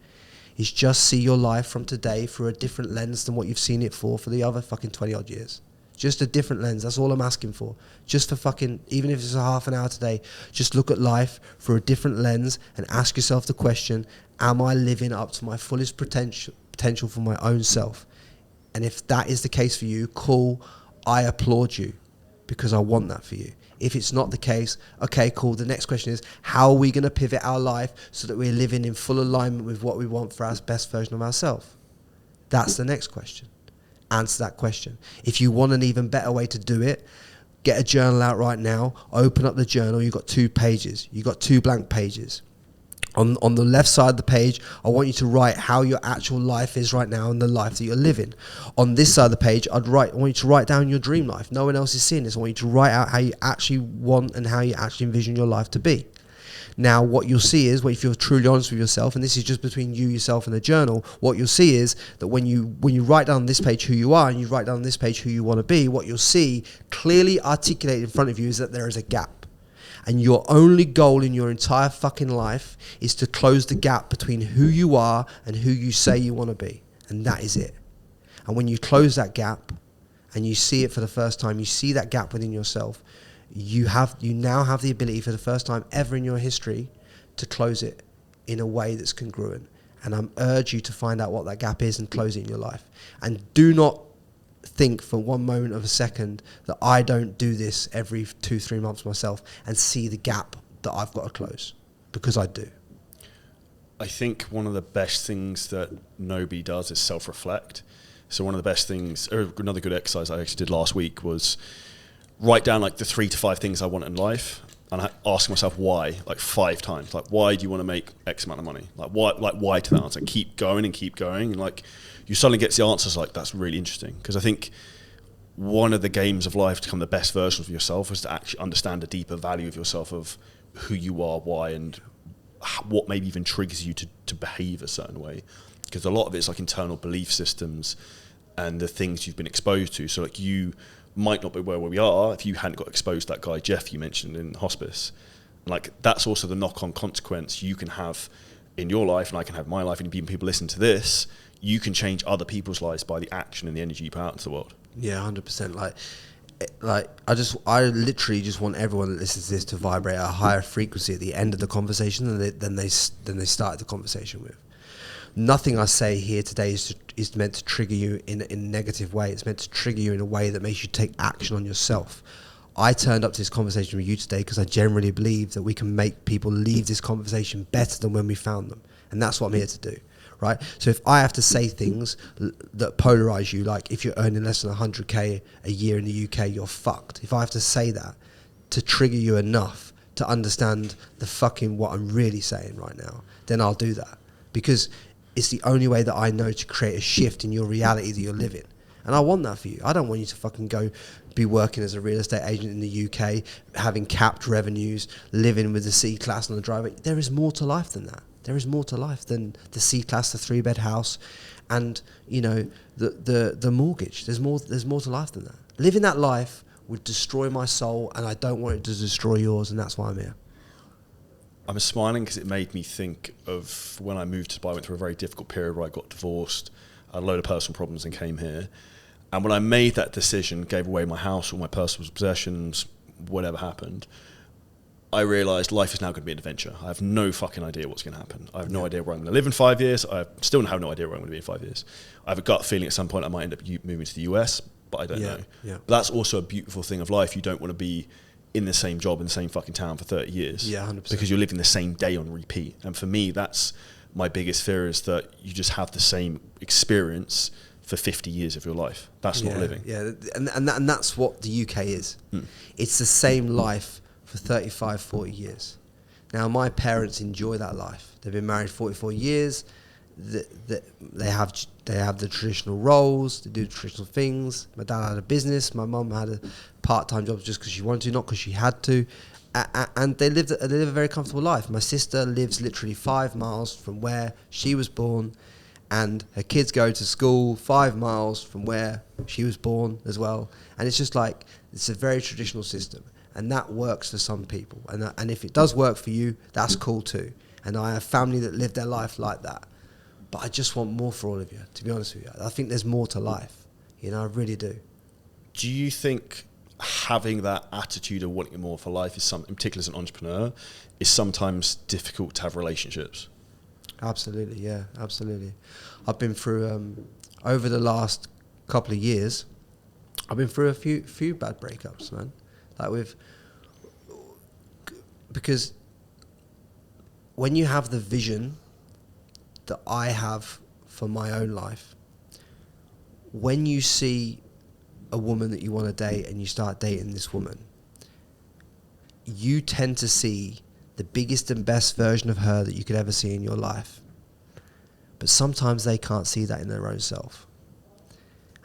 is just see your life from today through a different lens than what you've seen it for the other fucking 20 odd years. Just a different lens. That's all I'm asking for. Just for fucking, even if it's a half an hour today, just look at life through a different lens and ask yourself the question, am I living up to my fullest potential for my own self? And if that is the case for you, cool, I applaud you, because I want that for you. If it's not the case, okay, cool. The next question is, how are we going to pivot our life so that we're living in full alignment with what we want for our best version of ourselves? That's the next question. Answer that question. If you want an even better way to do it, get a journal out right now, open up the journal, you've got 2 pages, you've got 2 blank pages. On the left side of the page, I want you to write how your actual life is right now and the life that you're living. On this side of the page, I want you to write down your dream life. No one else is seeing this. I want you to write out how you actually want and how you actually envision your life to be. Now, what you'll see is, if you're truly honest with yourself, and this is just between you, yourself, and the journal, what you'll see is that when you write down on this page who you are, and you write down on this page who you want to be, what you'll see clearly articulated in front of you is that there is a gap. And your only goal in your entire fucking life is to close the gap between who you are and who you say you want to be. And that is it. And when you close that gap and you see it for the first time, you see that gap within yourself, you now have the ability for the first time ever in your history to close it in a way that's congruent. And I urge you to find out what that gap is and close it in your life. And do not think for one moment of a second that I don't do this every 2-3 months myself and see the gap that I've got to close, because I do. I think one of the best things that nobody does is self-reflect. So one of the best things, or another good exercise I actually did last week, was write down like the 3 to 5 things I want in life, and I ask myself why, like 5 times. Like, why do you want to make X amount of money? Like why to that answer? Keep going, and like you suddenly get the answers like, that's really interesting. Because I think one of the games of life to become the best version of yourself is to actually understand a deeper value of yourself, of who you are, why, and what maybe even triggers you to behave a certain way. Because a lot of it's like internal belief systems and the things you've been exposed to. So like, you might not be where we are if you hadn't got exposed to that guy Jeff you mentioned in hospice. Like, that's also the knock-on consequence you can have in your life, and I can have my life, and even people listen to this, you can change other people's lives by the action and the energy you put out into the world. Yeah, 100%. I literally just want everyone that listens to this to vibrate at a higher frequency at the end of the conversation than they started the conversation with. Nothing I say here today is meant to trigger you in a negative way. It's meant to trigger you in a way that makes you take action on yourself. I turned up to this conversation with you today because I generally believe that we can make people leave this conversation better than when we found them. And that's what I'm here to do, right? So if I have to say things that polarize you, like if you're earning less than 100K a year in the UK, you're fucked. If I have to say that to trigger you enough to understand the fucking what I'm really saying right now, then I'll do that. Because it's the only way that I know to create a shift in your reality that you're living. And I want that for you. I don't want you to fucking go be working as a real estate agent in the UK, having capped revenues, living with the C-class on the driveway. There is more to life than that. There is more to life than the C-class, the 3-bed house, and the mortgage. There's more to life than that. Living that life would destroy my soul, and I don't want it to destroy yours, and that's why I'm here. I'm smiling because it made me think of when I moved to Dubai. I went through a very difficult period where I got divorced, I had a load of personal problems and came here. And when I made that decision, gave away my house, all my personal possessions, whatever happened, I realised life is now going to be an adventure. I have no fucking idea what's going to happen. I have no idea where I'm going to live in 5 years. I still have no idea where I'm going to be in 5 years. I have a gut feeling at some point I might end up moving to the US, but I don't know. Yeah. But that's also a beautiful thing of life. You don't want to be in the same job in the same fucking town for 30 years. Yeah, 100%. Because you're living the same day on repeat. And for me, that's my biggest fear, is that you just have the same experience for 50 years of your life. That's not living. Yeah, and that's what the UK is. It's the same life for 35, 40 years. Now, my parents enjoy that life. They've been married 44 years. They have the traditional roles. They do the traditional things. My dad had a business. My mum had a part-time job just because she wanted to, not because she had to. And they live a very comfortable life. My sister lives literally 5 miles from where she was born, and her kids go to school 5 miles from where she was born as well. And it's just like, it's a very traditional system, and that works for some people. And if it does work for you, that's cool too. And I have family that live their life like that. But I just want more for all of you, to be honest with you. I think there's more to life. I really do. Do you think having that attitude of wanting more for life is something, particularly as an entrepreneur, is sometimes difficult to have relationships? Absolutely, yeah, absolutely. I've been through, over the last couple of years, I've been through a few bad breakups, man. Because when you have the vision that I have for my own life, when you see a woman that you want to date and you start dating this woman, you tend to see the biggest and best version of her that you could ever see in your life. But sometimes they can't see that in their own self.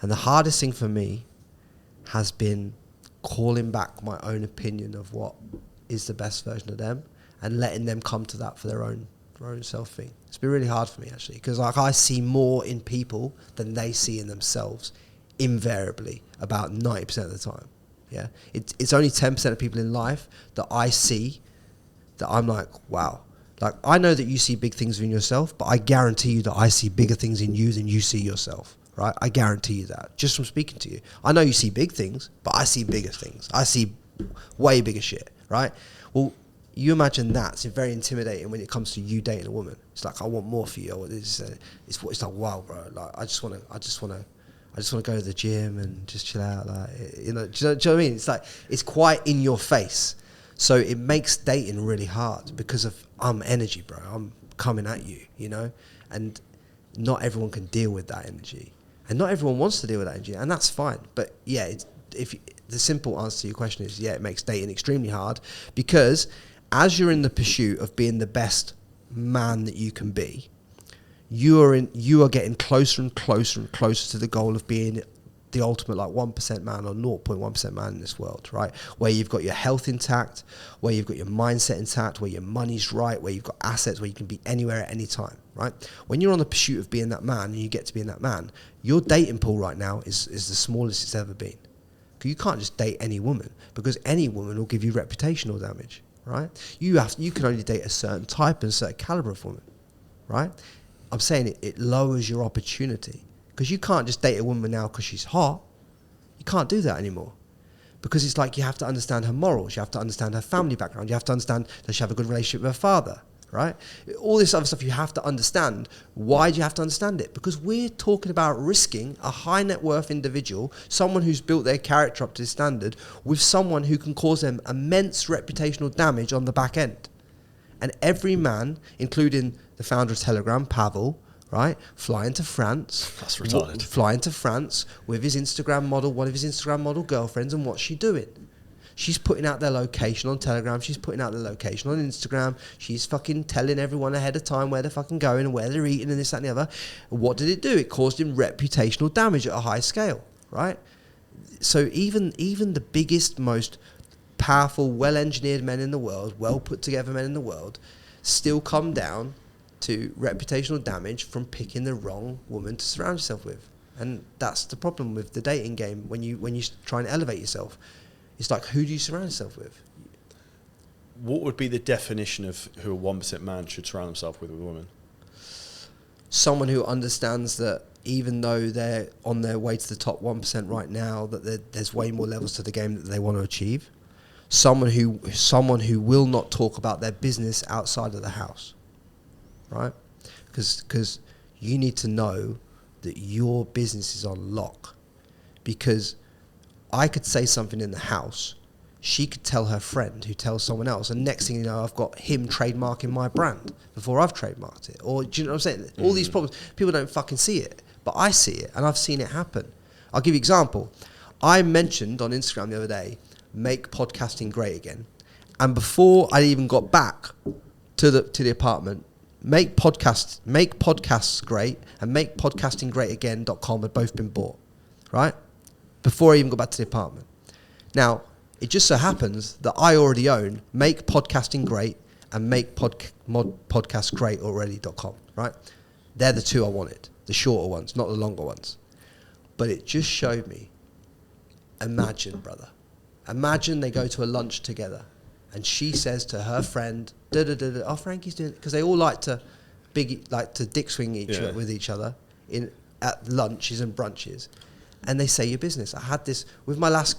And the hardest thing for me has been calling back my own opinion of what is the best version of them and letting them come to that for their own self thing. It's been really hard for me, actually, because I see more in people than they see in themselves, invariably, about 90% of the time. Yeah, it's only 10% of people in life that I see that I'm like, wow. Like, I know that you see big things in yourself, but I guarantee you that I see bigger things in you than you see yourself, right? I guarantee you that, just from speaking to you. I know you see big things, but I see bigger things. I see way bigger shit, right? Well, you imagine that's very intimidating when it comes to you dating a woman. It's like, I want more for you. It's like, wow, bro. Like, I just want to go to the gym and just chill out. Like, do you know what I mean? It's like, it's quite in your face. So it makes dating really hard because of, I'm energy, bro. I'm coming at you, and not everyone can deal with that energy, and not everyone wants to deal with that energy, and that's fine. But yeah, the simple answer to your question is, yeah, it makes dating extremely hard, because as you're in the pursuit of being the best man that you can be, you are getting closer and closer and closer to the goal of being the ultimate, like, 1% man or 0.1% man in this world, right? Where you've got your health intact, where you've got your mindset intact, where your money's right, where you've got assets, where you can be anywhere at any time, right? When you're on the pursuit of being that man and you get to being that man, your dating pool right now is the smallest it's ever been. Because you can't just date any woman, because any woman will give you reputational damage, right? You can only date a certain type and a certain caliber of woman, right? I'm saying it lowers your opportunity. Because you can't just date a woman now because she's hot. You can't do that anymore. Because it's like, you have to understand her morals. You have to understand her family background. You have to understand, does she have a good relationship with her father, right? All this other stuff you have to understand. Why do you have to understand it? Because we're talking about risking a high net worth individual, someone who's built their character up to this standard, with someone who can cause them immense reputational damage on the back end. And every man, including the founder of Telegram, Pavel, right, flying to France. That's retarded. Flying to France with his Instagram model, one of his Instagram model girlfriends, and what's she doing? She's putting out their location on Telegram. She's putting out their location on Instagram. She's fucking telling everyone ahead of time where they're fucking going and where they're eating and this, that, and the other. What did it do? It caused him reputational damage at a high scale, right? So even the biggest, most powerful, well-engineered men in the world, well-put-together men in the world, still come down to reputational damage from picking the wrong woman to surround yourself with. And that's the problem with the dating game. When you try and elevate yourself, it's like, who do you surround yourself with? What would be the definition of who a 1% man should surround himself with a woman? Someone who understands that even though they're on their way to the top 1% right now, that there's way more levels to the game that they want to achieve. Someone who will not talk about their business outside of the house, right? Because you need to know that your business is on lock. Because I could say something in the house, she could tell her friend who tells someone else, and next thing you know, I've got him trademarking my brand before I've trademarked it. Or do you know what I'm saying? All these problems, people don't fucking see it, but I see it, and I've seen it happen. I'll give you an example. I mentioned on Instagram the other day, make podcasting great again. And before I even got back to the apartment, make podcasts great and make podcastinggreatagain.com had both been bought, right? Before I even got back to the apartment. Now, it just so happens that I already own Make Podcasting Great and Make Podcasts Great already.com, right? They're the two I wanted, the shorter ones, not the longer ones. But it just showed me, imagine, brother. Imagine they go to a lunch together and she says to her friend, oh, Frankie's doing it, because they all like to dick swing with each other at lunches and brunches. And they say your business. I had this with my last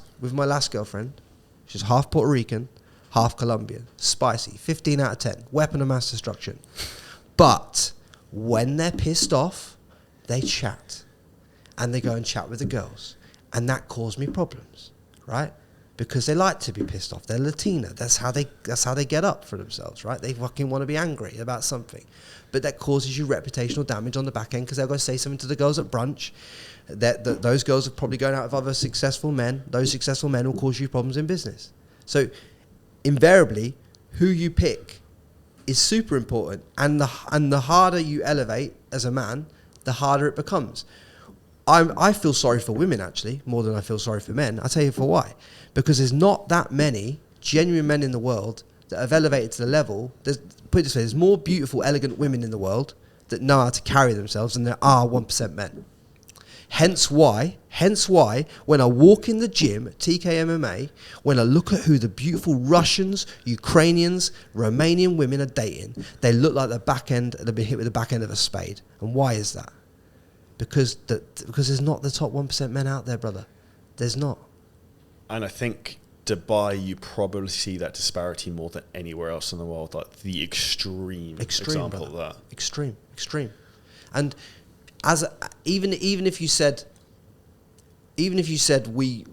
girlfriend. She's half Puerto Rican, half Colombian. Spicy, 15 out of 10. Weapon of mass destruction. But when they're pissed off, they chat. And they go and chat with the girls. And that caused me problems, right? Because they like to be pissed off. They're Latina. That's how they get up for themselves, right? They fucking want to be angry about something. But that causes you reputational damage on the back end because they'll go say something to the girls at brunch. Those girls are probably going out with other successful men. Those successful men will cause you problems in business. So invariably, who you pick is super important. And the harder you elevate as a man, the harder it becomes. I feel sorry for women, actually, more than I feel sorry for men. I'll tell you for why. Because there's not that many genuine men in the world that have elevated to the level. Put it this way, there's more beautiful, elegant women in the world that know how to carry themselves than there are 1% men. Hence why, when I walk in the gym at TK MMA, when I look at who the beautiful Russians, Ukrainians, Romanian women are dating, they look like they've been hit with the back end of a spade. And why is that? Because there's not the top 1% men out there, brother. There's not. And I think Dubai, you probably see that disparity more than anywhere else in the world. Like the extreme example brother. Of that. Extreme. And even if you said we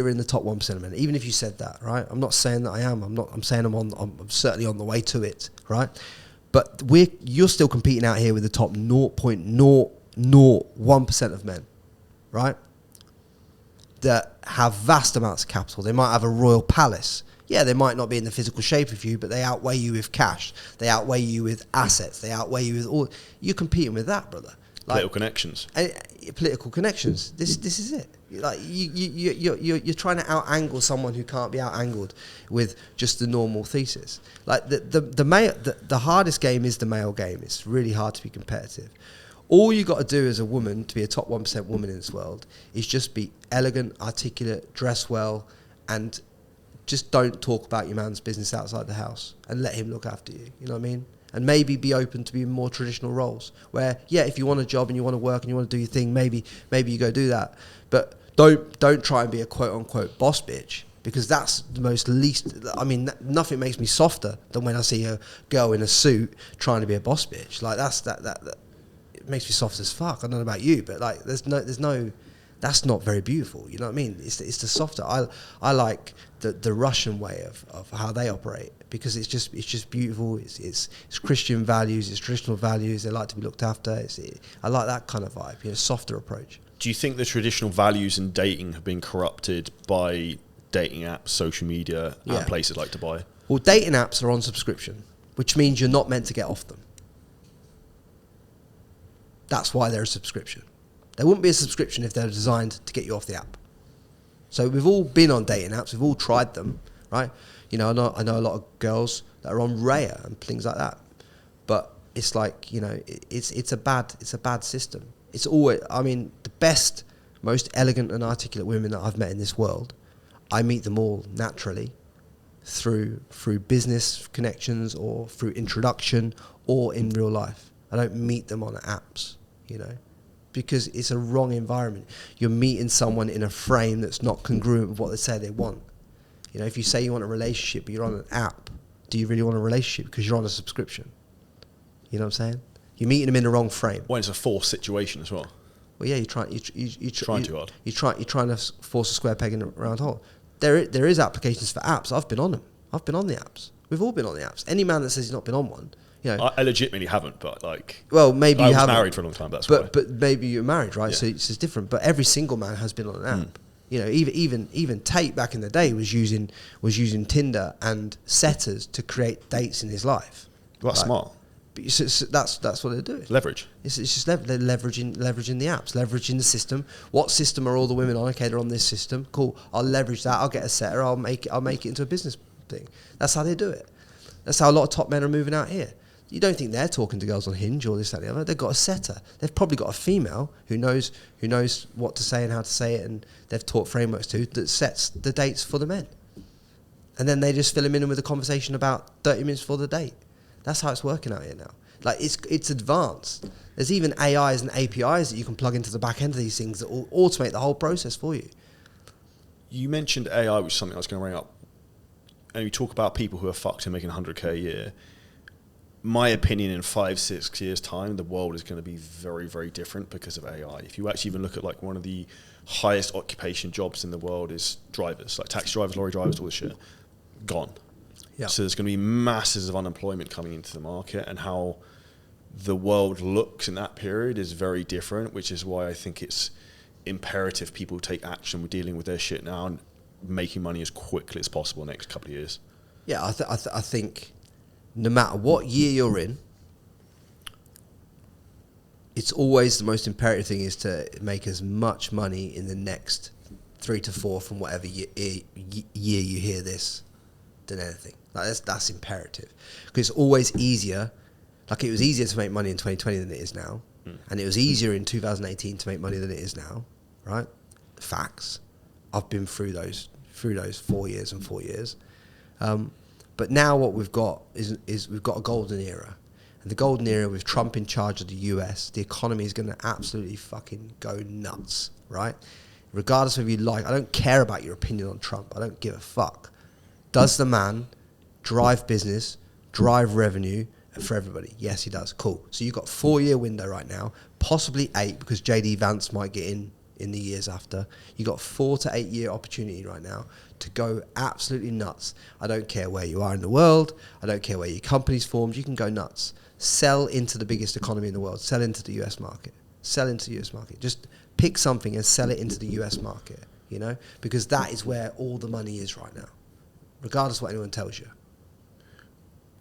are in the top 1% of men, even if you said that, right? I'm not saying that I am. I'm saying I'm certainly on the way to it, right? But you're still competing out here with the top 0.001% of men, right? That have vast amounts of capital. They might have a royal palace. Yeah, they might not be in the physical shape of you, but they outweigh you with cash. They outweigh you with assets. They outweigh you with all. You're competing with that, brother. Political connections. Political connections. This is it. Like you're trying to out-angle someone who can't be out-angled with just the normal thesis. Like the hardest game is the male game. It's really hard to be competitive. All you got to do as a woman to be a top 1% woman in this world is just be elegant, articulate, dress well, and just don't talk about your man's business outside the house and let him look after you. You know what I mean? And maybe be open to being more traditional roles where, yeah, if you want a job and you want to work and you want to do your thing, maybe you go do that. But don't try and be a quote unquote boss bitch, because that's the most least. I mean, nothing makes me softer than when I see a girl in a suit trying to be a boss bitch. Like that it makes me soft as fuck. I don't know about you, but like there's no. That's not very beautiful. You know what I mean? It's the softer. I like the Russian way of how they operate, because it's just beautiful. It's Christian values. It's traditional values. They like to be looked after. I like that kind of vibe. You know, softer approach. Do you think the traditional values in dating have been corrupted by dating apps, social media, and places like Dubai? Well, dating apps are on subscription, which means you're not meant to get off them. That's why they're a subscription. There wouldn't be a subscription if they're designed to get you off the app. So we've all been on dating apps. We've all tried them, right? You know, I know a lot of girls that are on Raya and things like that. But it's like, you know, it's a bad system. It's always, I mean, the best, most elegant and articulate women that I've met in this world, I meet them all naturally through business connections or through introduction or in real life. I don't meet them on apps, you know, because it's a wrong environment. You're meeting someone in a frame that's not congruent with what they say they want. You know, if you say you want a relationship but you're on an app, do you really want a relationship because you're on a subscription? You know what I'm saying? You're meeting them in the wrong frame. Well, it's a forced situation as well. Well, yeah, trying too hard. You're trying to force a square peg in a round hole. There is applications for apps. I've been on them. I've been on the apps. We've all been on the apps. Any man that says he's not been on one, you know. I legitimately haven't, but like. Well, maybe you haven't. I was married for a long time. That's why. But maybe you're married, right? Yeah. So it's just different. But every single man has been on an app. You know, even Tate back in the day was using Tinder and setters to create dates in his life. Well, that's smart. But so that's what they're doing. Leverage. It's just they're leveraging the apps, leveraging the system. What system are all the women on? Okay, they're on this system. Cool. I'll leverage that. I'll get a setter. I'll make it into a business thing. That's how they do it. That's how a lot of top men are moving out here. You don't think they're talking to girls on Hinge or this, that, the other. They've got a setter. They've probably got a female who knows what to say and how to say it, and they've taught frameworks to that sets the dates for the men. And then they just fill them in with a conversation about 30 minutes before the date. That's how it's working out here now. Like it's advanced. There's even AIs and APIs that you can plug into the back end of these things that will automate the whole process for you. You mentioned AI, which is something I was going to bring up. And you talk about people who are fucked and making 100K a year. My opinion, in 5-6 years' time, the world is going to be very, very different because of AI. If you actually even look at like one of the highest occupation jobs in the world is drivers, like taxi drivers, lorry drivers, all this shit, gone. Yeah. So there's going to be masses of unemployment coming into the market, and how the world looks in that period is very different, which is why I think it's imperative people take action with dealing with their shit now and making money as quickly as possible in the next couple of years. Yeah, I think no matter what year you're in, it's always the most imperative thing is to make as much money in the next 3 to 4 from whatever year you hear this than anything. Like that's imperative, because it's always easier. Like it was easier to make money in 2020 than it is now, and it was easier in 2018 to make money than it is now, right? Facts. I've been through those 4 years and 4 years. But now what we've got is we've got a golden era. And the golden era with Trump in charge of the US, the economy is going to absolutely fucking go nuts, right? Regardless of whether you like, I don't care about your opinion on Trump. I don't give a fuck. Does the man drive business, drive revenue for everybody? Yes, he does. Cool. So you've got a 4-year window right now, possibly 8 because JD Vance might get in the years after. You've got 4 to 8 year opportunity right now to go absolutely nuts. I don't care where you are in the world. I don't care where your company's formed. You can go nuts. Sell into the biggest economy in the world. Sell into the US market. Sell into the US market. Just pick something and sell it into the US market, you know, because that is where all the money is right now, regardless of what anyone tells you.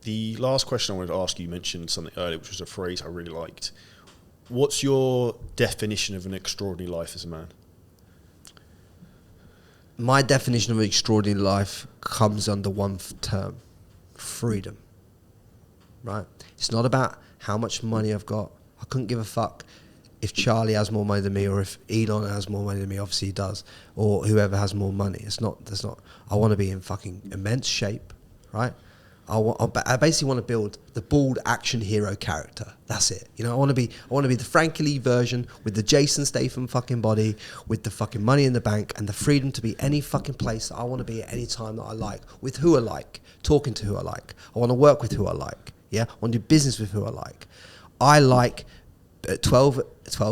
The last question I wanted to ask you mentioned something earlier, which was a phrase I really liked. What's your definition of an extraordinary life as a man? My definition of an extraordinary life comes under one term: freedom. Right? It's not about how much money I've got. I couldn't give a fuck if Charlie has more money than me, or if Elon has more money than me. Obviously he does, or whoever has more money. That's not. I want to be in fucking immense shape, right? I basically want to build the bald action hero character. That's it. You know, I want to be the Frankie Lee version with the Jason Statham fucking body, with the fucking money in the bank and the freedom to be any fucking place that I want to be at any time that I like, with who I like, talking to who I like. I want to work with who I like. Yeah, I want to do business with who I like. I like at 12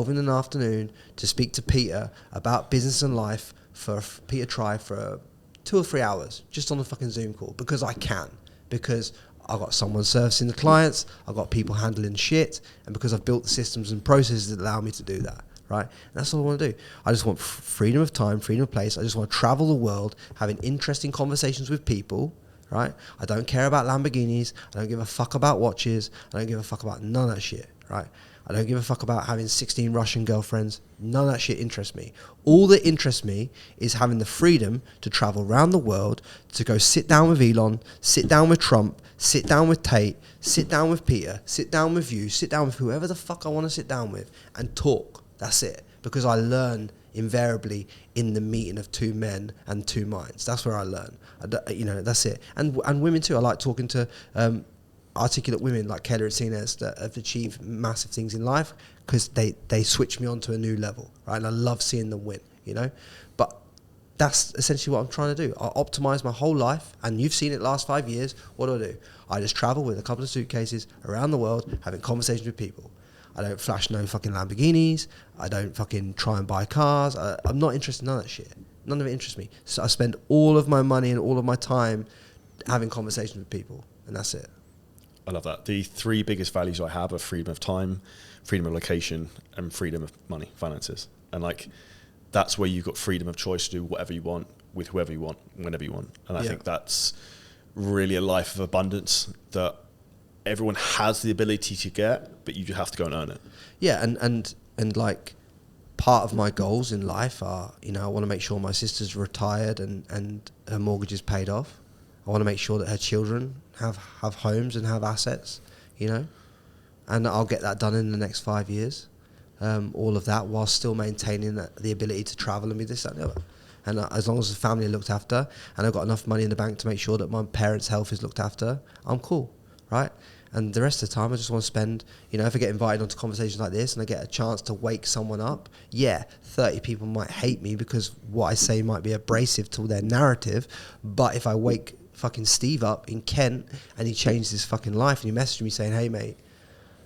in the afternoon to speak to Peter about business and life for 2 or 3 hours just on a fucking Zoom call, because I can. Because I've got someone servicing the clients, I've got people handling shit, and because I've built the systems and processes that allow me to do that, right? And that's all I want to do. I just want freedom of time, freedom of place. I just want to travel the world, having interesting conversations with people, right? I don't care about Lamborghinis. I don't give a fuck about watches. I don't give a fuck about none of that shit, right? I don't give a fuck about having 16 Russian girlfriends. None of that shit interests me. All that interests me is having the freedom to travel around the world, to go sit down with Elon, sit down with Trump, sit down with Tate, sit down with Peter, sit down with you, sit down with whoever the fuck I want to sit down with and talk. That's it. Because I learn invariably in the meeting of two men and two minds. That's where I learn. That's it. And women too. I like talking to articulate women like Kelly Reciprocity that have achieved massive things in life because they switch me on to a new level, right? And I love seeing them win, But that's essentially what I'm trying to do. I optimize my whole life, and you've seen it last 5 years. What do? I just travel with a couple of suitcases around the world, having conversations with people. I don't flash no fucking Lamborghinis. I don't fucking try and buy cars. I'm not interested in none of that shit. None of it interests me. So I spend all of my money and all of my time having conversations with people, and that's it. I love that. The three biggest values I have are freedom of time, freedom of location, and freedom of money, finances. And like, that's where you've got freedom of choice to do whatever you want, with whoever you want, whenever you want. And I think that's really a life of abundance that everyone has the ability to get, but you just have to go and earn it. Yeah, and like, part of my goals in life are, I want to make sure my sister's retired and her mortgage is paid off. I want to make sure that her children have homes and have assets, and I'll get that done in the next 5 years. All of that while still maintaining the ability to travel and be this, that, and the other. And as long as the family are looked after and I've got enough money in the bank to make sure that my parents' health is looked after, I'm cool, right? And the rest of the time, I just want to spend, if I get invited onto conversations like this and I get a chance to wake someone up, 30 people might hate me because what I say might be abrasive to their narrative. But if I wake fucking Steve up in Kent and he changed his fucking life and he messaged me saying, hey, mate,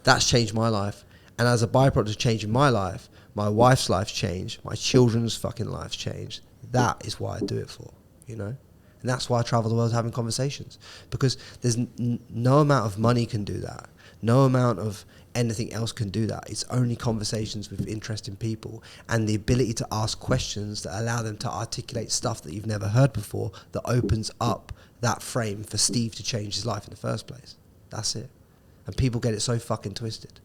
that's changed my life. And as a byproduct of changing my life, my wife's life changed, my children's fucking lives changed. That is why I do it for, And that's why I travel the world having conversations, because there's no amount of money can do that. No amount of anything else can do that. It's only conversations with interesting people and the ability to ask questions that allow them to articulate stuff that you've never heard before, that opens up that frame for Steve to change his life in the first place. That's it. And people get it so fucking twisted.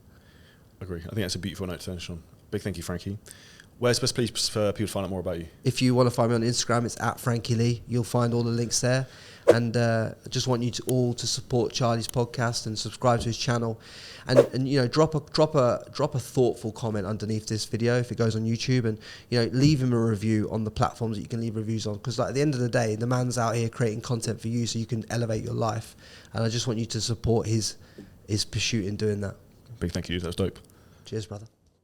I agree. I think that's a beautiful note to finish on. Big thank you, Frankie. Where's the best place for people to find out more about you? If you want to find me on Instagram, it's @FrankieLee. You'll find all the links there. And I just want you to all to support Charlie's podcast and subscribe to his channel, and drop a thoughtful comment underneath this video if it goes on YouTube, and leave him a review on the platforms that you can leave reviews on, because at the end of the day, the man's out here creating content for you so you can elevate your life, and I just want you to support his pursuit in doing that. Big thank you. That was dope. Cheers, brother.